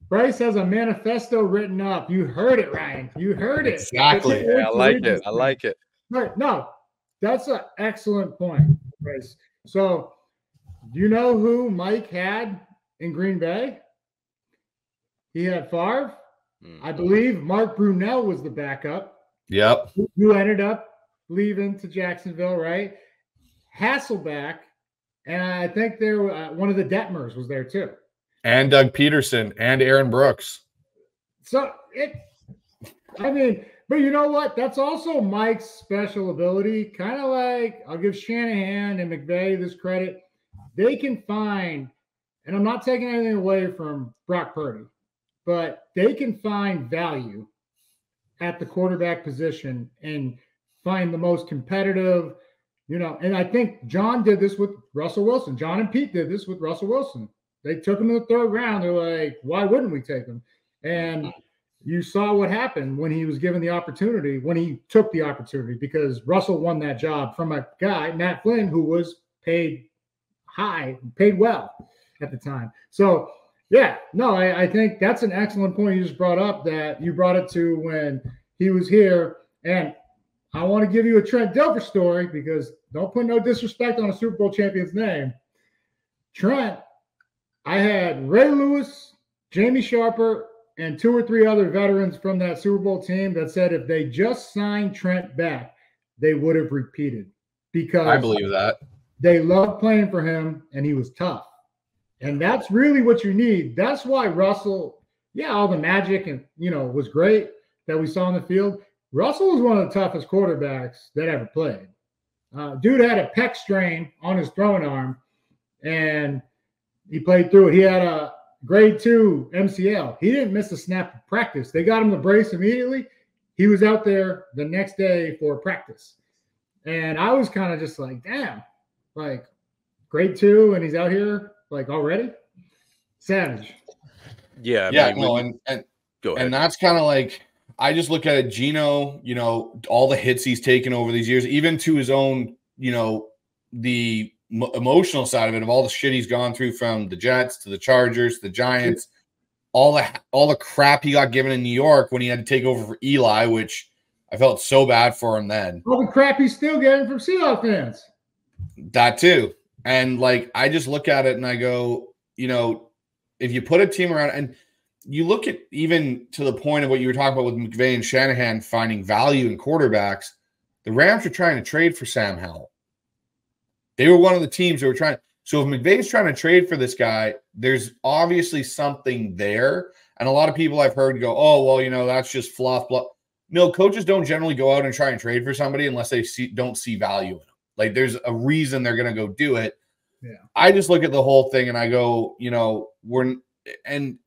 Bryce has a manifesto written up. You heard it, Ryan. You heard it. Exactly. Yeah, I like it. I like it. Right. No, that's an excellent point, Bryce. So, do you know who Mike had in Green Bay? He had Favre. I believe Mark Brunell was the backup. Yep. Who ended up leaving to Jacksonville, right? Hasselbeck, and I think one of the Detmers was there too. And Doug Peterson and Aaron Brooks. I mean, but you know what? That's also Mike's special ability. Kind of like, I'll give Shanahan and McVay this credit. They can find, and I'm not taking anything away from Brock Purdy, but they can find value at the quarterback position and find the most competitive, and I think John did this with Russell Wilson. John and Pete did this with Russell Wilson. They took him in the third round. They're like, why wouldn't we take him? And you saw what happened when he was given the opportunity, when he took the opportunity, because Russell won that job from a guy, Matt Flynn, who was paid well at the time. So, yeah, no, I think that's an excellent point you just brought up, that you brought it to when he was here. And I want to give you a Trent Dilfer story, because don't put no disrespect on a Super Bowl champion's name. Trent, I had Ray Lewis, Jamie Sharper, and 2 or 3 other veterans from that Super Bowl team that said if they just signed Trent back, they would have repeated, because I believe that. They loved playing for him, and he was tough. And that's really what you need. That's why Russell, all the magic and, was great that we saw on the field. Russell was one of the toughest quarterbacks that ever played. Dude had a pec strain on his throwing arm, and he played through it. He had a grade 2 MCL. He didn't miss a snap of practice. They got him the brace immediately. He was out there the next day for practice. And I was kind of just like, damn, like grade 2, and he's out here like already? Savage. Yeah. Go ahead. And that's kind of like, I just look at it, Gino, all the hits he's taken over these years, even to his own, the emotional side of it, of all the shit he's gone through, from the Jets to the Chargers, the Giants, all the crap he got given in New York when he had to take over for Eli, which I felt so bad for him then. All the crap he's still getting from Seahawks fans. That too. And like, I just look at it and I go, if you put a team around, and you look at, even to the point of what you were talking about with McVay and Shanahan finding value in quarterbacks, the Rams are trying to trade for Sam Howell. They were one of the teams that were trying. So if McVay's trying to trade for this guy, there's obviously something there. And a lot of people I've heard go, oh, well, that's just fluff. Blah. No, coaches don't generally go out and try and trade for somebody unless they don't see value in them. Like, there's a reason they're going to go do it. Yeah. I just look at the whole thing and I go, and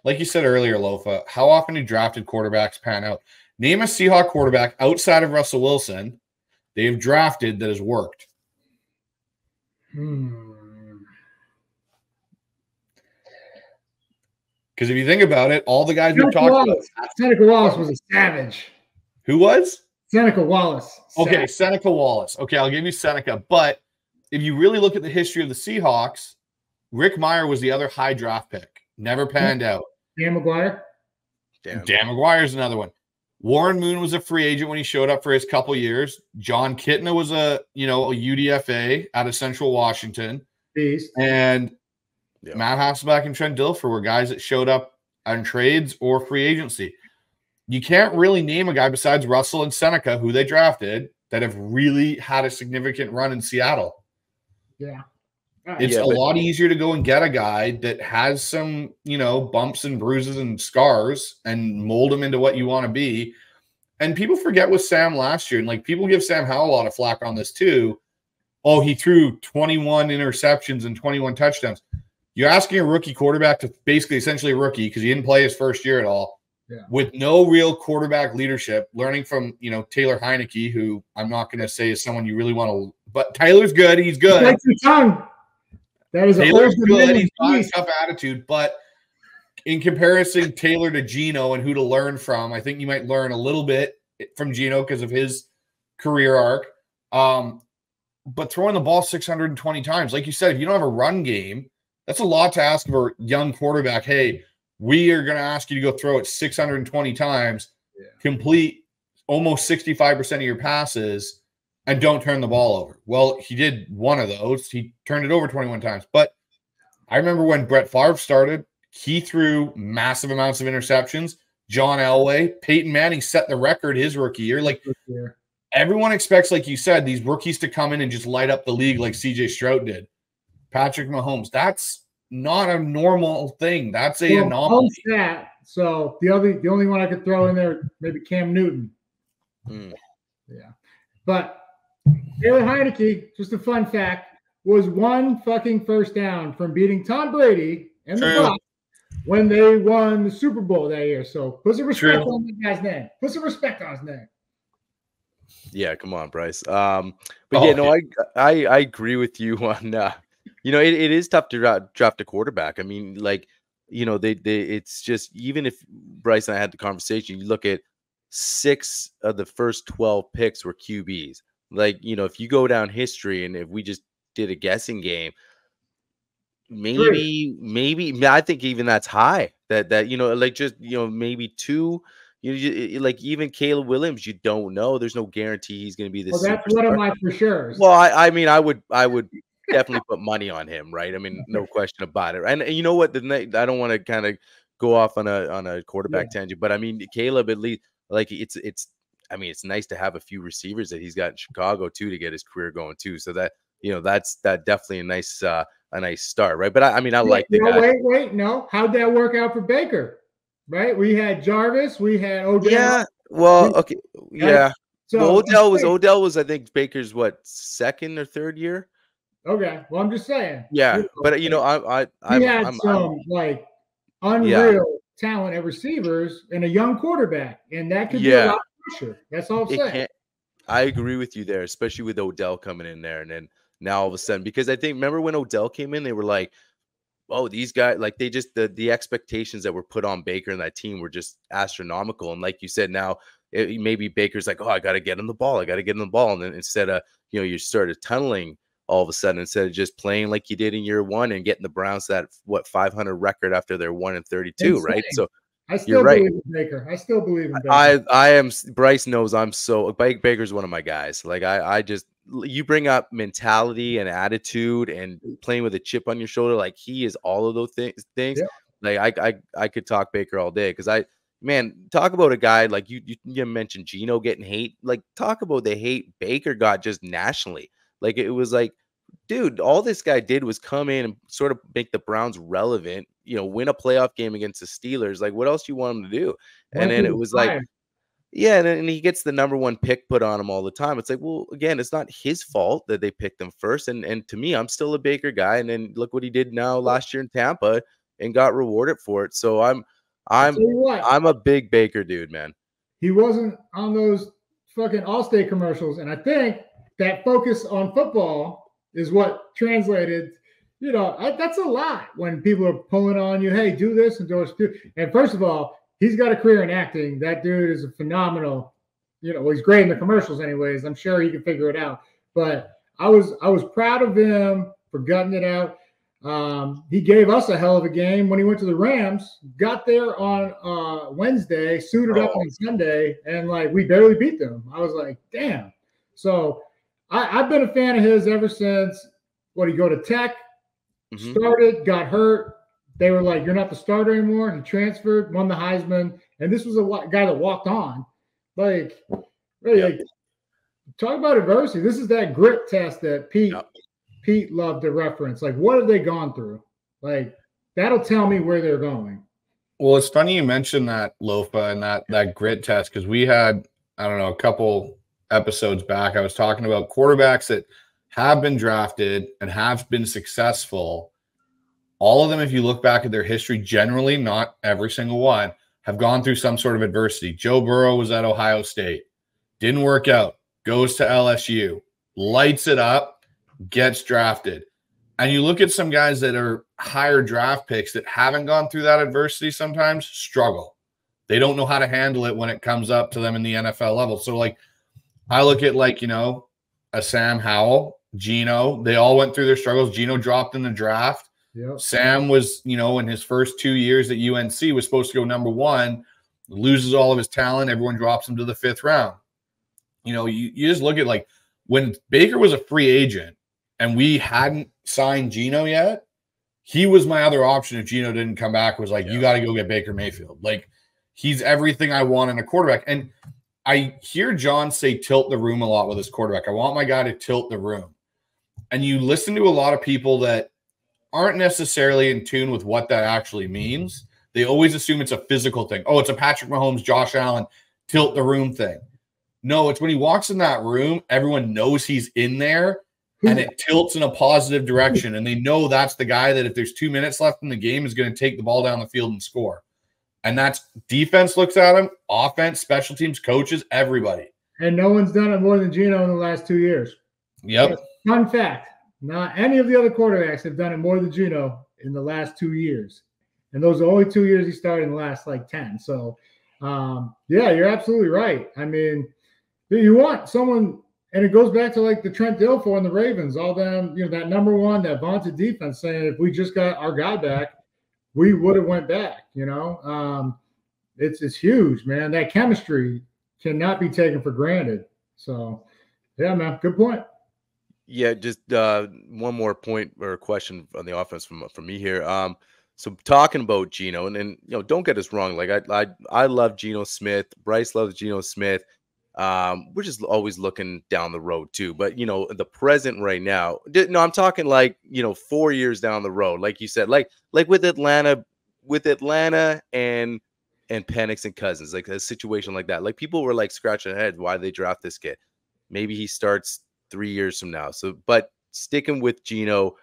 like you said earlier, Lofa, how often do drafted quarterbacks pan out? Name a Seahawks quarterback outside of Russell Wilson they've drafted that has worked. Because if you think about it, all the guys we've talked about. Seneca Wallace was a savage. Who was? Seneca Wallace. Okay, Seneca Wallace. Okay, I'll give you Seneca. But if you really look at the history of the Seahawks, Rick Meyer was the other high draft pick. Never panned out. Dan McGuire. Dan McGuire's another one. Warren Moon was a free agent when he showed up for his couple years. John Kitna was a UDFA out of Central Washington. Beast. And Matt Hasselbeck and Trent Dilfer were guys that showed up on trades or free agency. You can't really name a guy besides Russell and Seneca, who they drafted, that have really had a significant run in Seattle. Yeah. It's a lot easier to go and get a guy that has some, bumps and bruises and scars and mold him into what you want to be. And people forget with Sam last year, and like, people give Sam Howell a lot of flack on this too. Oh, he threw 21 interceptions and 21 touchdowns. You're asking a rookie quarterback to basically essentially a rookie, because he didn't play his first year at all, with no real quarterback leadership, learning from, Taylor Heineke, who I'm not going to say is someone you really want to, but Tyler's good. He's good. Like your tongue. That is Taylor's good. He's got a tough attitude, but in comparison, Taylor to Gino and who to learn from, I think you might learn a little bit from Gino because of his career arc. But throwing the ball 620 times, like you said, if you don't have a run game, that's a lot to ask for a young quarterback. Hey, we are going to ask you to go throw it 620 times, complete almost 65% of your passes, and don't turn the ball over. Well, he did one of those. He turned it over 21 times. But I remember when Brett Favre started, he threw massive amounts of interceptions. John Elway, Peyton Manning set the record his rookie year. Like, everyone expects, like you said, these rookies to come in and just light up the league like CJ Stroud did. Patrick Mahomes, that's not a normal thing. That's an anomaly. So the only one I could throw in there, maybe Cam Newton. Yeah. But Taylor Heineke, just a fun fact, was one fucking first down from beating Tom Brady and the Bucs when they won the Super Bowl that year. So put some respect on that guy's name. Put some respect on his name. Yeah, come on, Bryce. But yeah, no, I agree with you on it is tough to draft a quarterback. I mean, like, they it's just, even if Bryce and I had the conversation, you look at 6 of the first 12 picks were QBs. Like, if you go down history and if we just did a guessing game, maybe I think even that's high. That like, just maybe 2. Like, even Caleb Williams, you don't know. There's no guarantee he's going to be this. Well, that's one of my for sure. Well, I mean, I would definitely put money on him, right? I mean, no question about it. And you know what? I don't want to kind of go off on a quarterback tangent, but I mean, Caleb, at least, like, it's I mean, it's nice to have a few receivers that he's got in Chicago too to get his career going too. So that that's definitely a nice start, right? But I mean, I like the guy. Wait, no. How'd that work out for Baker? Right? We had Jarvis, we had Odell. Yeah. Well, okay. Yeah. So Odell was I think Baker's second or third year. Okay. Well, I'm just saying. Yeah, but he had some unreal talent at receivers and a young quarterback, and that could be a lot of pressure. That's all I'm saying. I agree with you there, especially with Odell coming in there, and then now all of a sudden, because I think, remember when Odell came in, they were like, oh, these guys, like, they just, the expectations that were put on Baker and that team were just astronomical. And like you said, now maybe Baker's like, oh, I got to get him the ball. And then instead of, you started tunneling all of a sudden, instead of just playing like you did in year 1 and getting the Browns that 500 record after they're 1-32, right? So I still believe in Baker. I still believe in Baker. I am. Bryce knows I'm so. Baker's one of my guys. Like, I just, you bring up mentality and attitude and playing with a chip on your shoulder. Like, he is all of those things. Yeah. Like, I could talk Baker all day, because talk about a guy like you mentioned Geno getting hate. Like, talk about the hate Baker got just nationally. Like, it was like, dude, all this guy did was come in and sort of make the Browns relevant, win a playoff game against the Steelers. Like, what else do you want him to do? And then it was like, yeah, and he gets the number 1 pick put on him all the time. It's like, well, again, it's not his fault that they picked him first. And to me, I'm still a Baker guy. And then look what he did now last year in Tampa and got rewarded for it. So I'm a big Baker dude, man. He wasn't on those fucking Allstate commercials, and I think that focus on football is what translated. That's a lot when people are pulling on you. Hey, do this and do this. And first of all, he's got a career in acting. That dude is a phenomenal. He's great in the commercials, anyways. I'm sure he can figure it out. But I was proud of him for gutting it out. He gave us a hell of a game when he went to the Rams. Got there on Wednesday, suited up on Sunday, and like we barely beat them. I was like, damn. So I've been a fan of his ever since. He go to Tech, started, got hurt. They were like, you're not the starter anymore. He transferred, won the Heisman, and this was a guy that walked on. Like, really, like, talk about adversity. This is that grit test that Pete loved to reference. Like, what have they gone through? Like, that'll tell me where they're going. Well, it's funny you mentioned that, Lofa, and that grit test, because we had, I don't know, a couple episodes back, I was talking about quarterbacks that have been drafted and have been successful. All of them, if you look back at their history, generally, not every single one, have gone through some sort of adversity. Joe Burrow was at Ohio State. Didn't work out. Goes to LSU. Lights it up. Gets drafted. And you look at some guys that are higher draft picks that haven't gone through that adversity sometimes, struggle. They don't know how to handle it when it comes up to them in the NFL level. So, like, I look at, like, a Sam Howell, Geno. They all went through their struggles. Geno dropped in the draft. Yep. Sam was, in his first 2 years at UNC, was supposed to go number 1, loses all of his talent. Everyone drops him to the 5th round. You just look at, like, when Baker was a free agent and we hadn't signed Geno yet, he was my other option if Geno didn't come back, was like, you got to go get Baker Mayfield. Like, he's everything I want in a quarterback. And I hear John say tilt the room a lot with his quarterback. I want my guy to tilt the room. And you listen to a lot of people that aren't necessarily in tune with what that actually means. They always assume it's a physical thing. Oh, it's a Patrick Mahomes, Josh Allen, tilt the room thing. No, it's when he walks in that room, everyone knows he's in there, and it tilts in a positive direction. And they know that's the guy that if there's 2 minutes left in the game is going to take the ball down the field and score. And that's defense looks at him, offense, special teams, coaches, everybody. And no one's done it more than Geno in the last 2 years. Yep. That's fun fact. Not any of the other quarterbacks have done it more than Geno in the last 2 years. And those are only 2 years he started in the last like 10. So, yeah, you're absolutely right. I mean, you want someone, and it goes back to like the Trent Dilfer and the Ravens, all them, you know, that number one, that vaunted defense saying if we just got our guy back, we would have went back, you know. It's huge, man. That chemistry cannot be taken for granted. So, yeah, man, good point. Yeah, just one more point or question on the offense from me here. So talking about Geno, and you know, don't get us wrong. Like I love Geno Smith. Bryce loves Geno Smith. We're just always looking down the road too. But you know, the present right now. No, I'm talking like, you know, 4 years down the road, like you said, like with Atlanta and Penix and Cousins, like a situation like that. Like people were like scratching their head, why did they draft this kid? Maybe he starts 3 years from now. So, but sticking with Geno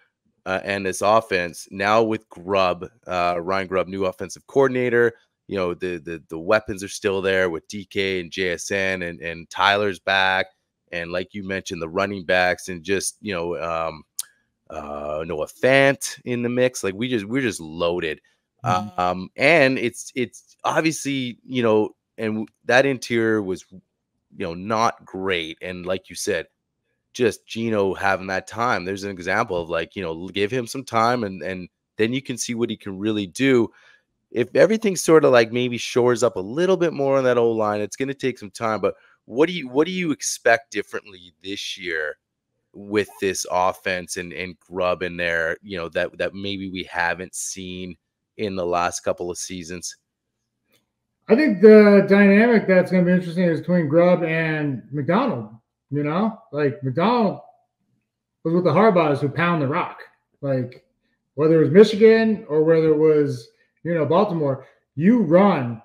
and this offense now with Grubb, Ryan Grubb, new offensive coordinator. You know, the weapons are still there with DK and JSN and Tyler's back. And like you mentioned, the running backs and just, you know, Noah Fant in the mix. Like we're just loaded. And it's obviously, you know, and that interior was, you know, not great. And like you said, just Geno having that time. There's an example of like, you know, give him some time and then you can see what he can really do. If everything sort of like maybe shores up a little bit more on that old line, it's going to take some time. But what do you expect differently this year with this offense and Grubb in there, you know, that maybe we haven't seen in the last couple of seasons? I think the dynamic that's going to be interesting is between Grubb and McDonald. You know, like McDonald was with the Harbaughs who pound the rock. Like whether it was Michigan or whether it was, you know, Baltimore, you run.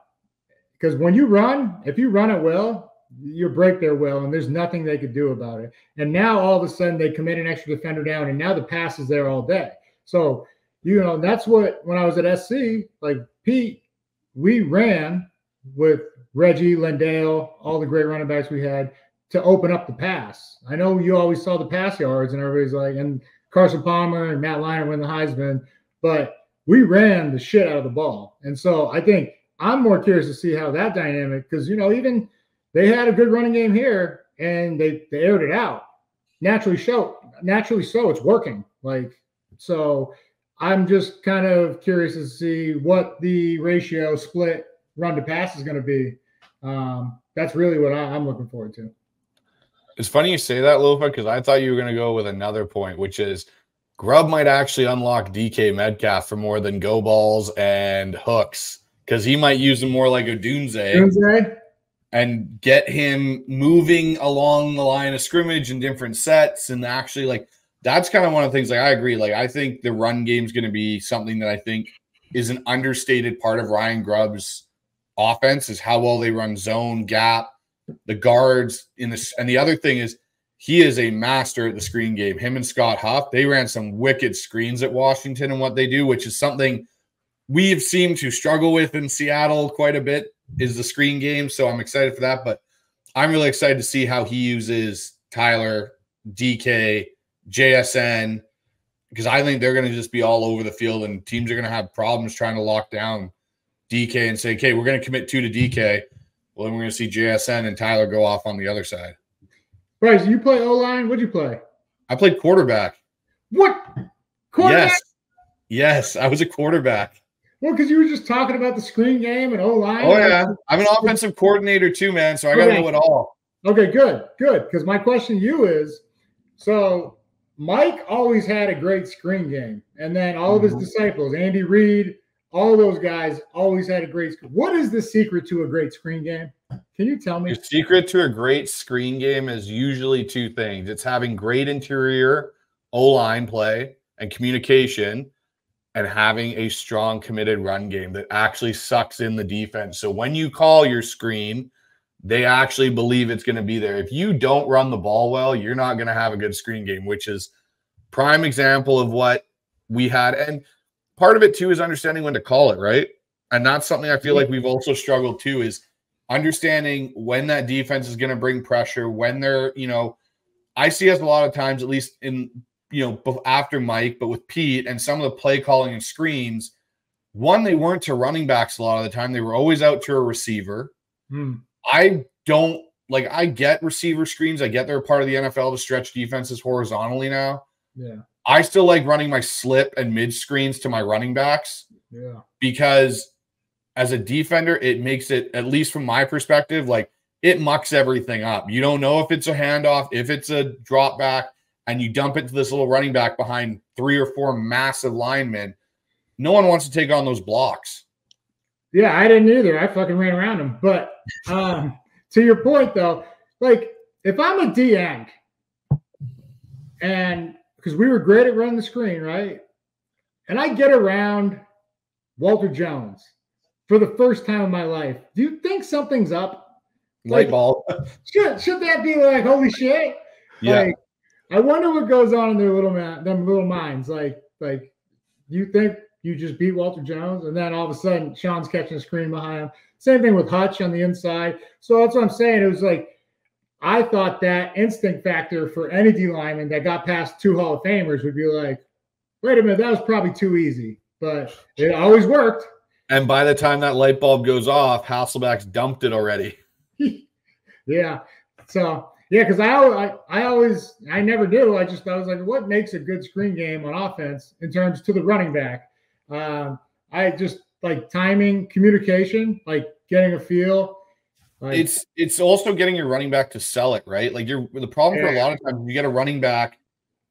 Because when you run, if you run it well, you break their will, and there's nothing they could do about it. And now all of a sudden they commit an extra defender down, and now the pass is there all day. So, you know, that's what, when I was at SC, like Pete, we ran with Reggie, Lindale, all the great running backs we had to open up the pass. I know you always saw the pass yards and everybody's like, and Carson Palmer and Matt Leinart win the Heisman, but we ran the shit out of the ball. And so I think I'm more curious to see how that dynamic, because, you know, even they had a good running game here and they aired it out. Naturally so it's working. Like, so I'm just kind of curious to see what the ratio split run to pass is going to be. That's really what I'm looking forward to. It's funny you say that, Lofa, because I thought you were going to go with another point, which is Grubb might actually unlock DK Metcalf for more than go balls and hooks, because he might use them more like a Dunze and get him moving along the line of scrimmage in different sets. And actually, like, that's kind of one of the things, like, I agree. Like, I think the run game is going to be something that I think is an understated part of Ryan Grubb's offense, is how well they run zone, gap, the guards in this. And the other thing is he is a master at the screen game. Him and Scott Huff, they ran some wicked screens at Washington and what they do, which is something we've seemed to struggle with in Seattle quite a bit, is the screen game. So I'm excited for that. But I'm really excited to see how he uses Tyler, DK, JSN, because I think they're going to just be all over the field and teams are going to have problems trying to lock down DK and say, okay, we're going to commit 2 to DK. Well, then we're going to see JSN and Tyler go off on the other side. Bryce, you play O-line? What'd you play? I played quarterback. What? Quarterback? Yes, I was a quarterback. Well, because you were just talking about the screen game and O-line. Oh, yeah. I'm an offensive coordinator too, man, so I got to know it all. Okay, good. Because my question to you is, so Mike always had a great screen game, and then all of his disciples, Andy Reid, all of those guys always had a great screen. What is the secret to a great screen game? Can you tell me? The secret to a great screen game is usually 2 things. It's having great interior O-line play and communication, and having a strong, committed run game that actually sucks in the defense. So when you call your screen, they actually believe it's going to be there. If you don't run the ball well, you're not going to have a good screen game, which is prime example of what we had. And part of it too is understanding when to call it, right? And that's something I feel like we've also struggled too, is understanding when that defense is going to bring pressure, when they're, I see us a lot of times, at least in, after Mike, but with Pete and some of the play calling and screens, one, they weren't to running backs a lot of the time. They were always out to a receiver. I get receiver screens. I get they're a part of the NFL to stretch defenses horizontally now. Yeah. I still like running my slip and mid screens to my running backs. Yeah. Because as a defender, it makes it, at least from my perspective, like it mucks everything up. You don't know if it's a handoff, if it's a drop back, and you dump it to this little running back behind 3 or 4 massive linemen. No one wants to take on those blocks. Yeah, I didn't either. I fucking ran around them. But to your point, though, like if I'm a D end, and because we were great at running the screen, right? And I get around Walter Jones for the first time in my life. Do you think something's up? Light bulb. Should that be like, holy shit? Yeah. Like, I wonder what goes on in their little minds. Like you think you just beat Walter Jones, and then all of a sudden Sean's catching a screen behind him. Same thing with Hutch on the inside. So that's what I'm saying. It was like I thought that instinct factor for any D lineman that got past 2 Hall of Famers would be like, wait a minute, that was probably too easy. But it always worked. And by the time that light bulb goes off, Hasselback's dumped it already. Yeah. So yeah, because I never do. I was like, what makes a good screen game on offense in terms to the running back? I just like timing, communication, like getting a feel. Like, it's also getting your running back to sell it, right? Like the problem for a lot of times, you get a running back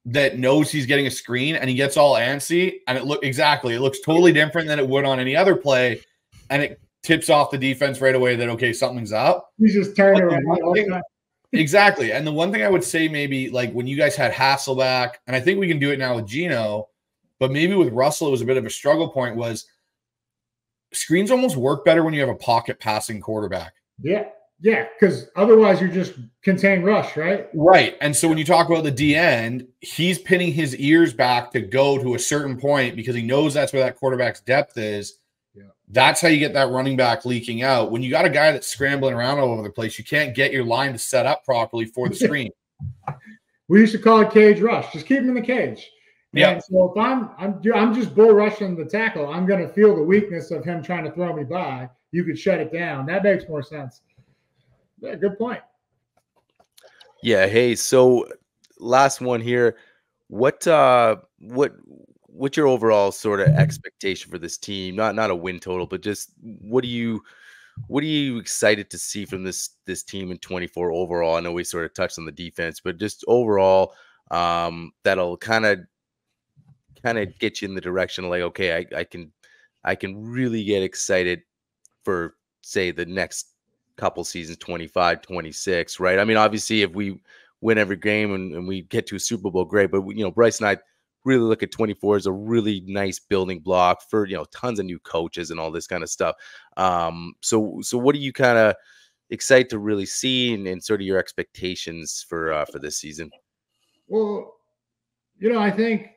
that knows he's getting a screen and he gets all antsy, and it looks totally different than it would on any other play, and it tips off the defense right away that okay, something's up. You just turn around. Exactly. And the one thing I would say, maybe like when you guys had Hasselback, and I think we can do it now with Gino, but maybe with Russell, it was a bit of a struggle point, was screens almost work better when you have a pocket passing quarterback. Yeah. Yeah. Because otherwise you're just contained rush, right? Right. And so when you talk about the D end, he's pinning his ears back to go to a certain point because he knows that's where that quarterback's depth is. Yeah. That's how you get that running back leaking out. When you got a guy that's scrambling around all over the place, you can't get your line to set up properly for the screen. We used to call it cage rush. Just keep him in the cage. Yeah. So if I'm just bull rushing the tackle, I'm going to feel the weakness of him trying to throw me by. You could shut it down. That makes more sense. Yeah, good point. Yeah. Hey, so last one here. What's your overall sort of expectation for this team? Not a win total, but just what are you excited to see from this team in 24 overall? I know we sort of touched on the defense, but just overall, that'll kind of get you in the direction of like, okay, I can really get excited for say the next couple seasons, 25, 26, right? I mean, obviously if we win every game and we get to a Super Bowl, great. But Bryce and I really look at 24 as a really nice building block for, tons of new coaches and all this kind of stuff. So what are you kind of excited to really see and sort of your expectations for this season? Well, I think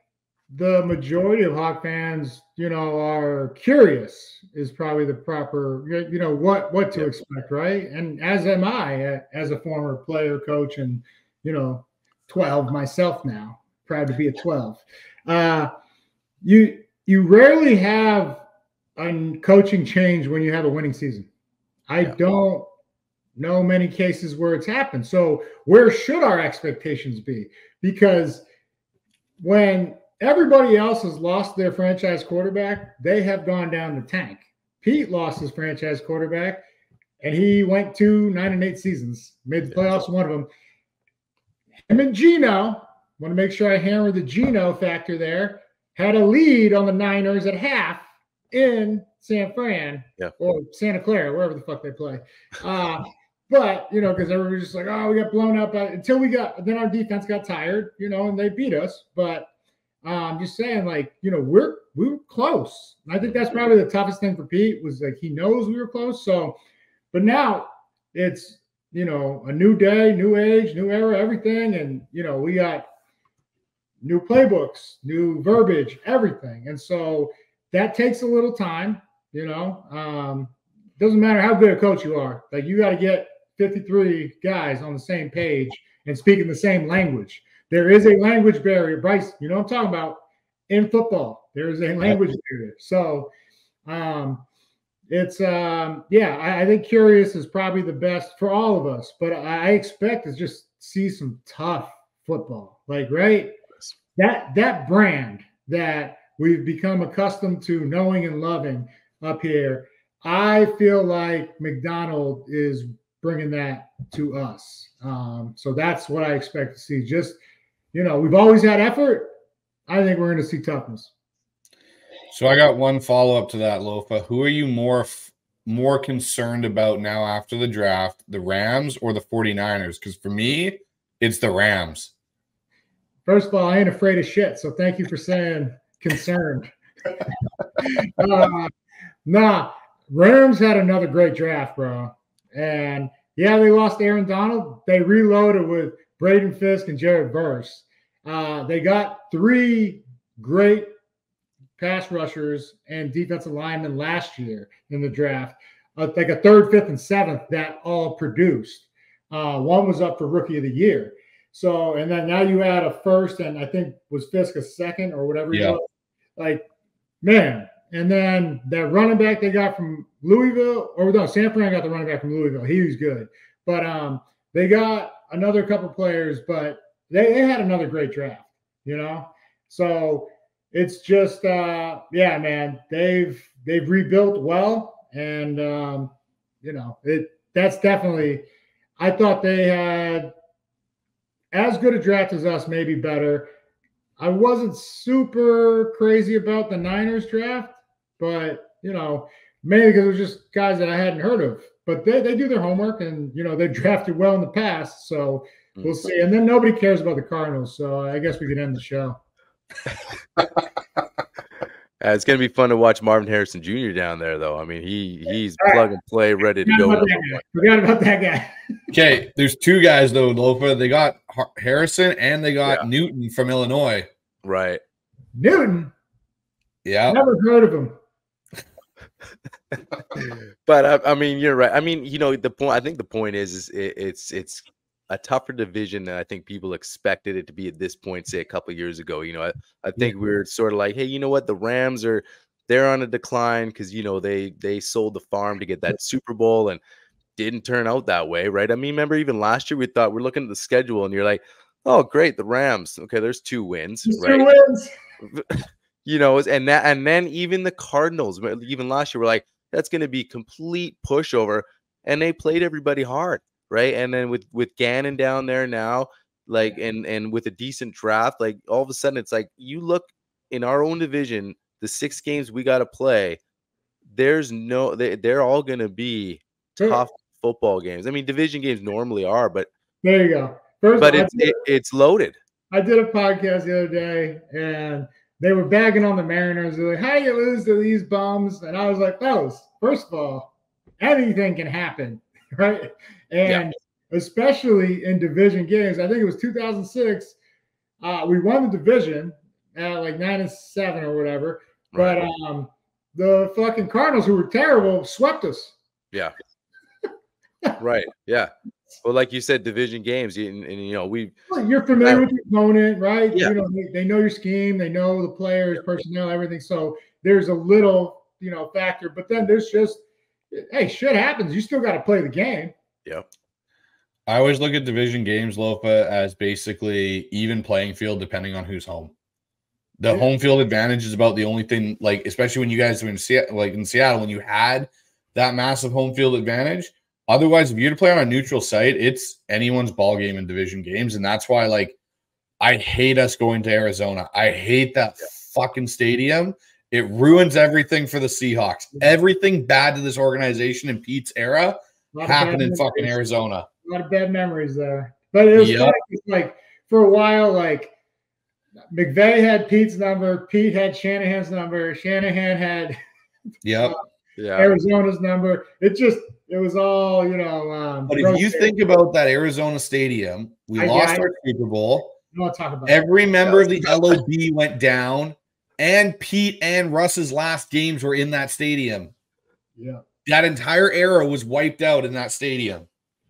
the majority of Hawk fans, are curious is probably the proper, what to expect, right? And as am I, as a former player, coach, and 12 myself now, proud to be a 12. You rarely have a coaching change when you have a winning season. I don't know many cases where it's happened. So where should our expectations be? Because when everybody else has lost their franchise quarterback, they have gone down the tank. Pete lost his franchise quarterback, and he went to 9-8 seasons, made the playoffs, one of them. Him and Gino, want to make sure I hammer the Gino factor there, had a lead on the Niners at half in San Fran or Santa Clara, wherever the fuck they play. But, because everybody was just like, oh, we got blown up then our defense got tired, and they beat us. But Just saying, like, we were close. I think that's probably the toughest thing for Pete was like he knows we were close. So, but now it's a new day, new age, new era, everything, and we got new playbooks, new verbiage, everything, and so that takes a little time. Doesn't matter how good a coach you are, like you got to get 53 guys on the same page and speaking the same language. There is a language barrier, Bryce. You know what I'm talking about. In football, there is a language barrier. So, it's I think curious is probably the best for all of us. But I expect to just see some tough football, like that brand that we've become accustomed to knowing and loving up here. I feel like McDonald is bringing that to us. So that's what I expect to see. Just, we've always had effort. I think we're going to see toughness. So I got one follow-up to that, Lofa. Who are you more concerned about now after the draft, the Rams or the 49ers? Because for me, it's the Rams. First of all, I ain't afraid of shit. So thank you for saying concerned. Nah, Rams had another great draft, bro. And yeah, they lost Aaron Donald. They reloaded with Braden Fisk and Jared Verse. They got 3 great pass rushers and defensive linemen last year in the draft, like a 3rd, 5th, and 7th that all produced. One was up for Rookie of the Year. So, and then now you add a 1st, and I think was Fisk a 2nd or whatever. Yeah. Like, man. And then that running back they got from Louisville, or no, San Fran got the running back from Louisville. He was good. But they got another couple players, but they had another great draft, So it's just, man, they've rebuilt well. And, that's definitely, I thought they had as good a draft as us, maybe better. I wasn't super crazy about the Niners draft, but, mainly because it was just guys that I hadn't heard of. But they do their homework, and, they drafted well in the past. So we'll see. And then nobody cares about the Cardinals. So I guess we could end the show. It's going to be fun to watch Marvin Harrison Jr. down there, though. I mean, he's plug and play, ready to go. Forgot about that guy. Okay, there's 2 guys, though, Lofa. They got Harrison and they got Newton from Illinois. Right. Newton? Yeah. Never heard of him. But, I mean, you're right. I mean, the point. I think the point is it's a tougher division than I think people expected it to be at this point, say a couple of years ago. I think we were sort of like, hey, you know what? The Rams they're on a decline because, they sold the farm to get that Super Bowl and didn't turn out that way, right? I mean, remember even last year we thought we're looking at the schedule and you're like, oh, great, the Rams. Okay, there's 2 wins, right? 2 wins. And then even the Cardinals, even last year, we're like, that's going to be complete pushover, and they played everybody hard. Right. And then with Gannon down there now, like, and with a decent draft, like all of a sudden it's like you look in our own division, the 6 games we got to play, they're all going to be tough football games. I mean, division games normally are, but there you go. It's loaded. I did a podcast the other day and they were bagging on the Mariners. They're like, how do you lose to these bums? And I was like, first of all, anything can happen. Right. And especially in division games, I think it was 2006. We won the division at like 9-7 or whatever. But the fucking Cardinals, who were terrible, swept us. Yeah. Right. Yeah. Well, like you said, division games, you're familiar with the opponent, right? Yeah. They know your scheme, they know the players, personnel, everything. So there's a little, factor. But then there's just, hey, shit happens. You still got to play the game. Yeah. I always look at division games, Lofa, as basically even playing field depending on who's home. The home field advantage is about the only thing, like, especially when you guys were in Seattle, when you had that massive home field advantage. Otherwise, if you're to play on a neutral site, it's anyone's ball game in division games. And that's why, like, I hate us going to Arizona. I hate that fucking stadium. It ruins everything for the Seahawks. Everything bad to this organization in Pete's era happened in fucking Arizona. A lot of bad memories there. But it was like for a while, like McVay had Pete's number. Pete had Shanahan's number. Shanahan had Yep. Arizona's number. It was all, But if you think about that Arizona Stadium, we lost our Super Bowl. I want to talk about every member of the LOB went down, and Pete and Russ's last games were in that stadium. Yeah. That entire era was wiped out in that stadium.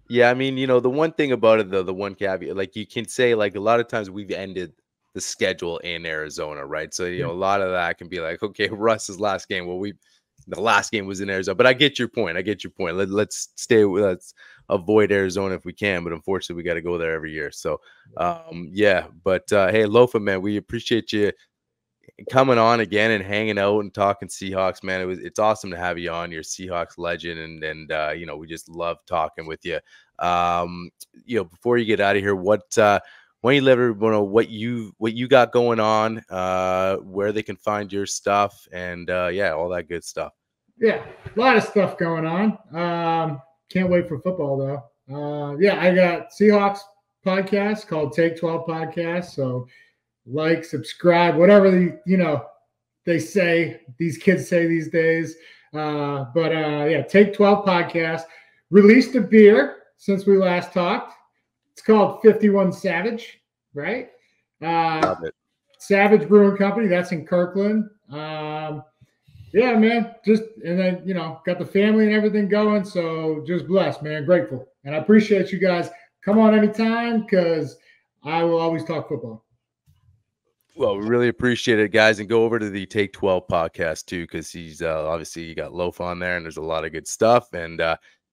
Yeah, I mean, the one thing about it, though, the one caveat, like you can say, like a lot of times we've ended the schedule in Arizona, right? So, a lot of that can be like, okay, Russ's last game. Well, the last game was in Arizona, but I get your point. Let's avoid Arizona if we can, but unfortunately we got to go there every year. So, yeah, but hey, Lofa, man, we appreciate you coming on again and hanging out and talking Seahawks, man. It's awesome to have you on. You're a Seahawks legend, and we just love talking with you. Before you get out of here, why don't you let everyone know what you got going on, where they can find your stuff, and all that good stuff. Yeah, a lot of stuff going on. Can't wait for football though. I got Seahawks podcast called Take 12 Podcast. So like, subscribe, whatever they say, these kids say these days. Take 12 Podcast. Released a beer since we last talked. It's called 51 Savage, right? Love it. Savage Brewing Company. That's in Kirkland. Yeah, man. Got the family and everything going. So just blessed, man. Grateful. And I appreciate you guys. Come on anytime, because I will always talk football. Well, we really appreciate it, guys. And go over to the Take 12 podcast too, because he's obviously you got Loaf on there and there's a lot of good stuff. And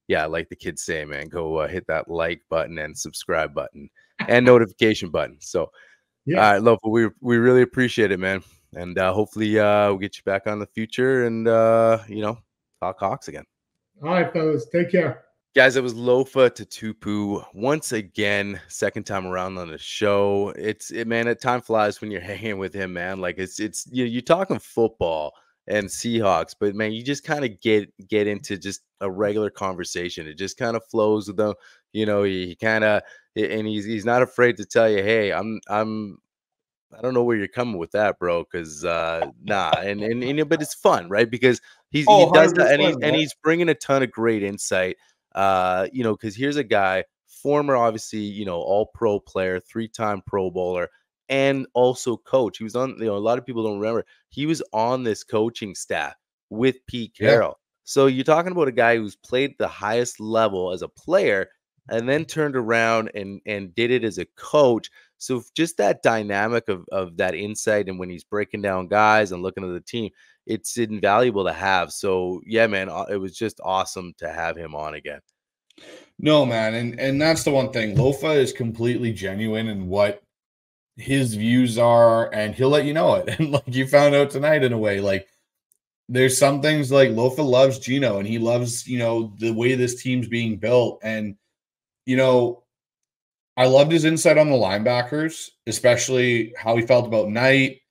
like the kids say, man, go hit that like button and subscribe button and notification button. So, yeah. All right, Loaf, we really appreciate it, man. And hopefully we'll get you back on the future and, talk Hawks again. All right, fellas. Take care. Guys, it was Lofa Tatupu once again, second time around on the show. Man, time flies when you're hanging with him, man. Like it's you're talking football and Seahawks, but man, you just kind of get into just a regular conversation. It just kind of flows with them. He kind of, and he's not afraid to tell you, hey, I don't know where you're coming with that, bro. Because nah, but it's fun, right? Because he does that, and he's bringing a ton of great insight. Because here's a guy, former, obviously, all pro player, 3-time Pro Bowler, and also coach. He was on, a lot of people don't remember, he was on this coaching staff with Pete Carroll. Yeah. So you're talking about a guy who's played the highest level as a player and then turned around and did it as a coach. So just that dynamic of that insight, and when he's breaking down guys and looking at the team, it's invaluable to have. So yeah, man, it was just awesome to have him on again. No, man, and that's the one thing. Lofa is completely genuine in what his views are, and he'll let you know it. And like you found out tonight, in a way, like there's some things like Lofa loves Gino, and he loves the way this team's being built, and I loved his insight on the linebackers, especially how he felt about Knight,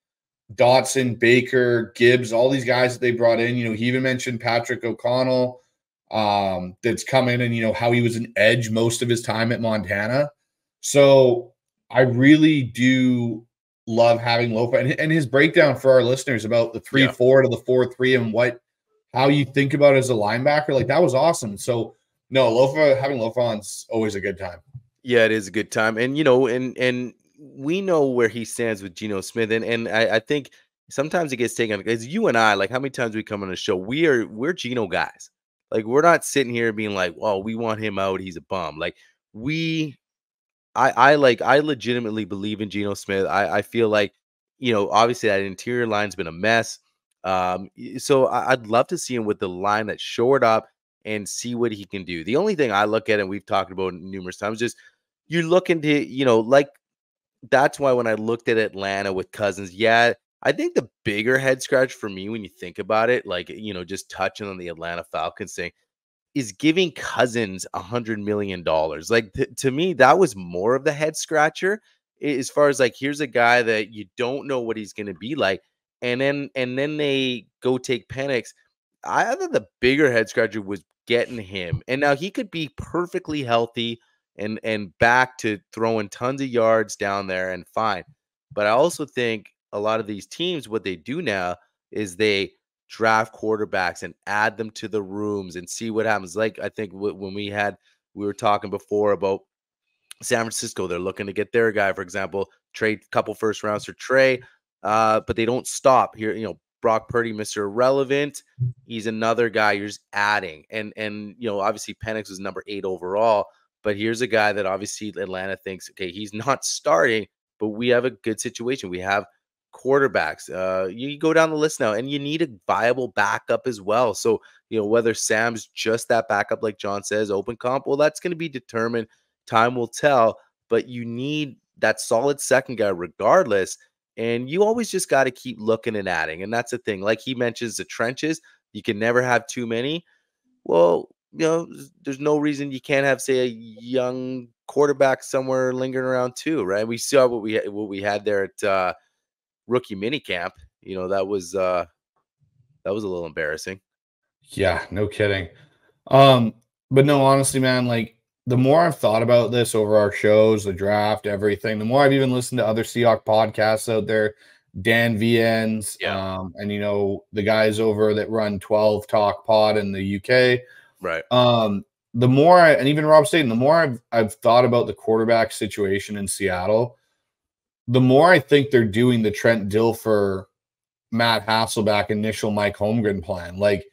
Dotson, Baker, Gibbs, all these guys that they brought in. He even mentioned Patrick O'Connell that's come in, and how he was an edge most of his time at Montana. So I really do love having Lofa and his breakdown for our listeners about the 3-4 to the 4-3 and how you think about it as a linebacker. Like, that was awesome. So no, having Lofa on's always a good time. Yeah, it is a good time. And, and we know where he stands with Geno Smith. And I think sometimes it gets taken, because you and I, like, how many times we come on the show, we're Geno guys. Like, we're not sitting here being like, well, we want him out, he's a bum. Like, I legitimately believe in Geno Smith. I feel like, obviously that interior line's been a mess. So I'd love to see him with the line that's shored up and see what he can do. The only thing I look at, and we've talked about numerous times, just you're looking to, like, that's why when I looked at Atlanta with Cousins, yeah, I think the bigger head scratch for me when you think about it, like, just touching on the Atlanta Falcons thing, is giving Cousins $100 million. Like, to me, that was more of the head scratcher, as far as like, here's a guy that you don't know what he's going to be like. And then they go take Penix. I thought the bigger head scratcher was getting him. And now he could be perfectly healthy and back to throwing tons of yards down there and fine. But I also think a lot of these teams, what they do now is they draft quarterbacks and add them to the rooms and see what happens. Like I think when we were talking before about San Francisco, they're looking to get their guy, for example, trade a couple first rounds for Trey, but they don't stop here. Brock Purdy, Mr. Irrelevant, he's another guy you're just adding, and obviously Penix was number 8 overall, but here's a guy that obviously Atlanta thinks, okay, he's not starting, but we have a good situation. We have quarterbacks. You go down the list now, and you need a viable backup as well. So whether Sam's just that backup, like John says, open comp, well, that's going to be determined. Time will tell, but you need that solid second guy regardless. And you always just got to keep looking and adding. And that's the thing. Like he mentions the trenches, you can never have too many. Well, there's no reason you can't have, say, a young quarterback somewhere lingering around too, right? We saw what we had there at rookie mini camp. That was a little embarrassing. Yeah, no kidding. But no, honestly, man, like the more I've thought about this over our shows, the draft, everything, the more I've even listened to other Seahawks podcasts out there, Dan Viens, and the guys over that run 12 Talk Pod in the UK. Right. The more and even Rob Staten, the more I've thought about the quarterback situation in Seattle, the more I think they're doing the Trent Dilfer, Matt Hasselbeck initial Mike Holmgren plan. Like,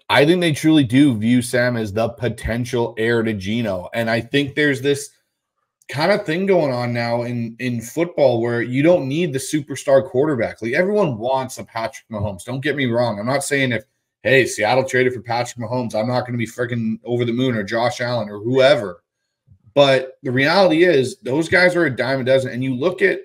I think they truly do view Sam as the potential heir to Geno. And I think there's this kind of thing going on now in football where you don't need the superstar quarterback. Like, everyone wants a Patrick Mahomes. Don't get me wrong. I'm not saying hey, Seattle traded for Patrick Mahomes, I'm not going to be freaking over the moon, or Josh Allen or whoever. But the reality is those guys are a dime a dozen. And you look at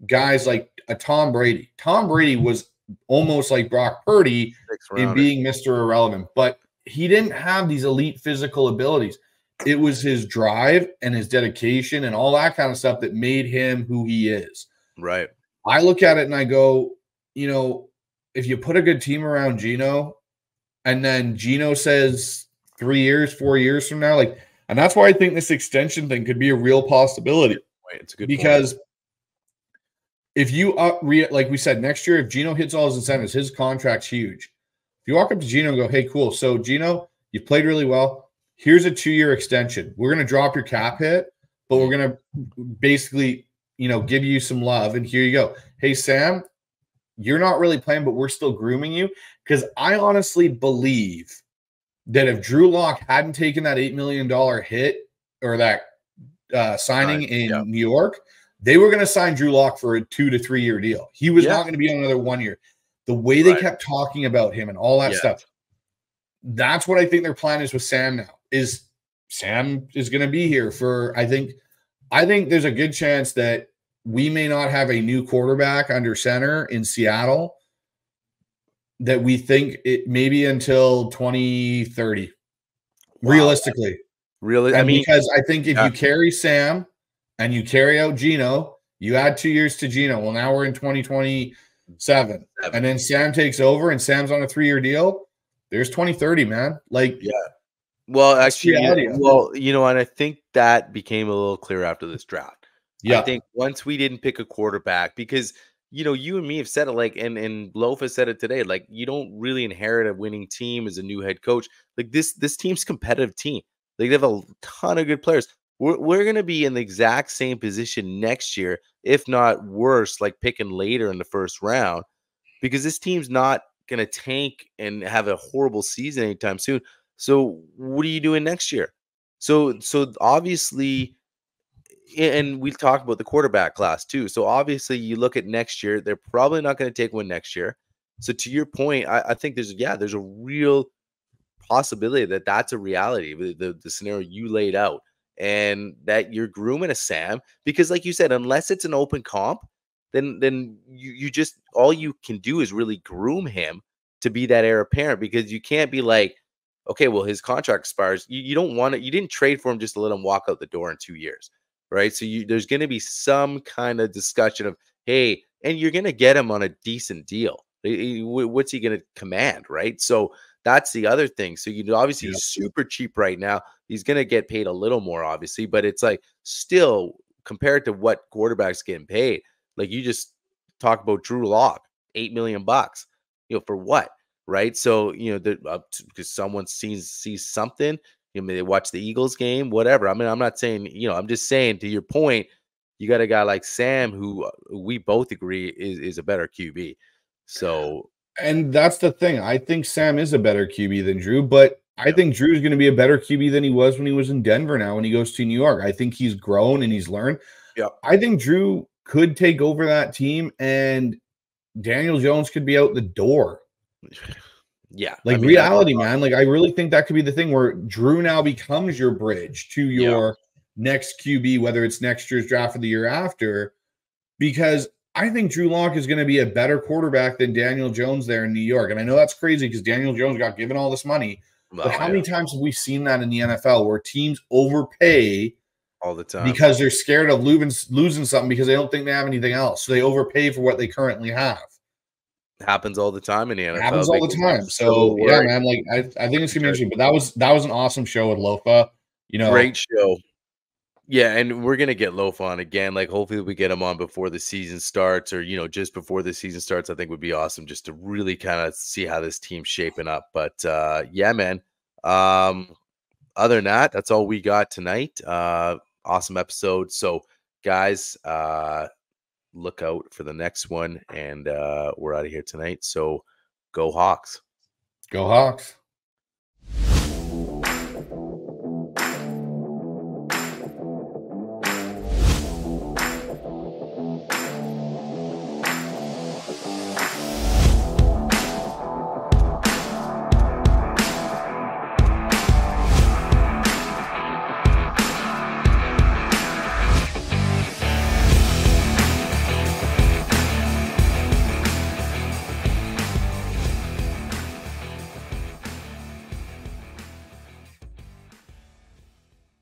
guys like a Tom Brady. Tom Brady was almost like Brock Purdy in being Mr. Irrelevant, but he didn't have these elite physical abilities. It was his drive and his dedication and all that kind of stuff that made him who he is. Right. I look at it and I go, if you put a good team around Geno, and then Geno says 3 years, 4 years from now, and that's why I think this extension thing could be a real possibility. It's a good because point. If you like we said, next year, if Geno hits all his incentives, his contract's huge. If you walk up to Geno and go, hey, cool. So Geno, you've played really well. Here's a 2-year extension. We're going to drop your cap hit, but we're going to basically, give you some love. And here you go. Hey, Sam, you're not really playing, but we're still grooming you. Because I honestly believe that if Drew Lock hadn't taken that $8 million hit or that signing in New York, they were going to sign Drew Lock for a 2 to 3 year deal. He was not going to be on another 1 year. The way they kept talking about him and all that stuff, that's what I think their plan is with Sam now. Is Sam is going to be here for, I think there's a good chance that we may not have a new quarterback under center in Seattle, that we think it maybe until 2030, realistically. Really? Because I think if you carry Sam and you carry out Geno, you add 2 years to Geno. Well, now we're in 2027. And then Sam takes over and Sam's on a 3-year deal. There's 2030, man. Well, actually, and I think that became a little clearer after this draft. Yeah. I think once we didn't pick a quarterback, because you and me have said it, and Lofa said it today, you don't really inherit a winning team as a new head coach. This team's competitive team. They have a ton of good players. We're going to be in the exact same position next year, if not worse, picking later in the first round, because this team's not going to tank and have a horrible season anytime soon. So what are you doing next year? So obviously, and we talked about the quarterback class too. So obviously you look at next year, they're probably not going to take one next year. So to your point, I think there's a real possibility that that's a reality, the scenario you laid out, and that you're grooming a Sam, because like you said, unless it's an open comp, then you just, all you can do is really groom him to be that heir apparent, because you can't be like, okay, well, his contract expires. You don't want it. You didn't trade for him just to let him walk out the door in 2 years. Right. So there's going to be some kind of discussion of, hey, and you're going to get him on a decent deal. What's he going to command? Right. So that's the other thing. So obviously he's super cheap right now. He's going to get paid a little more, obviously, but it's still compared to what quarterbacks getting paid. Like you just talk about Drew Lock, $8 million, for what? Right. So, because someone sees something, maybe they watch the Eagles game, whatever. I mean, I'm not saying, I'm just saying to your point, you got a guy like Sam who we both agree is a better QB. So, and that's the thing. I think Sam is a better QB than Drew, but I think Drew is going to be a better QB than he was when he was in Denver now when he goes to New York. I think he's grown and he's learned. yeah, I think Drew could take over that team and Daniel Jones could be out the door. Yeah. Like reality, man. Like I really think that could be the thing where Drew now becomes your bridge to your next QB, whether it's next year's draft or the year after, because I think Drew Lock is going to be a better quarterback than Daniel Jones there in New York. And I know that's crazy because Daniel Jones got given all this money. But how many times have we seen that in the NFL where teams overpay all the time because they're scared of losing something because they don't think they have anything else? So they overpay for what they currently have. Happens all the time in the NFL. Happens all the time. So yeah, man. Like I think it's gonna be interesting. But that was an awesome show with Lofa. Great show. Yeah, and we're gonna get Lofa on again. Like hopefully we get him on before the season starts, or just before the season starts. I think would be awesome just to really kind of see how this team's shaping up. But yeah, man. Other than that, that's all we got tonight. Awesome episode. So guys, look out for the next one, and we're out of here tonight. So go Hawks. Go Hawks.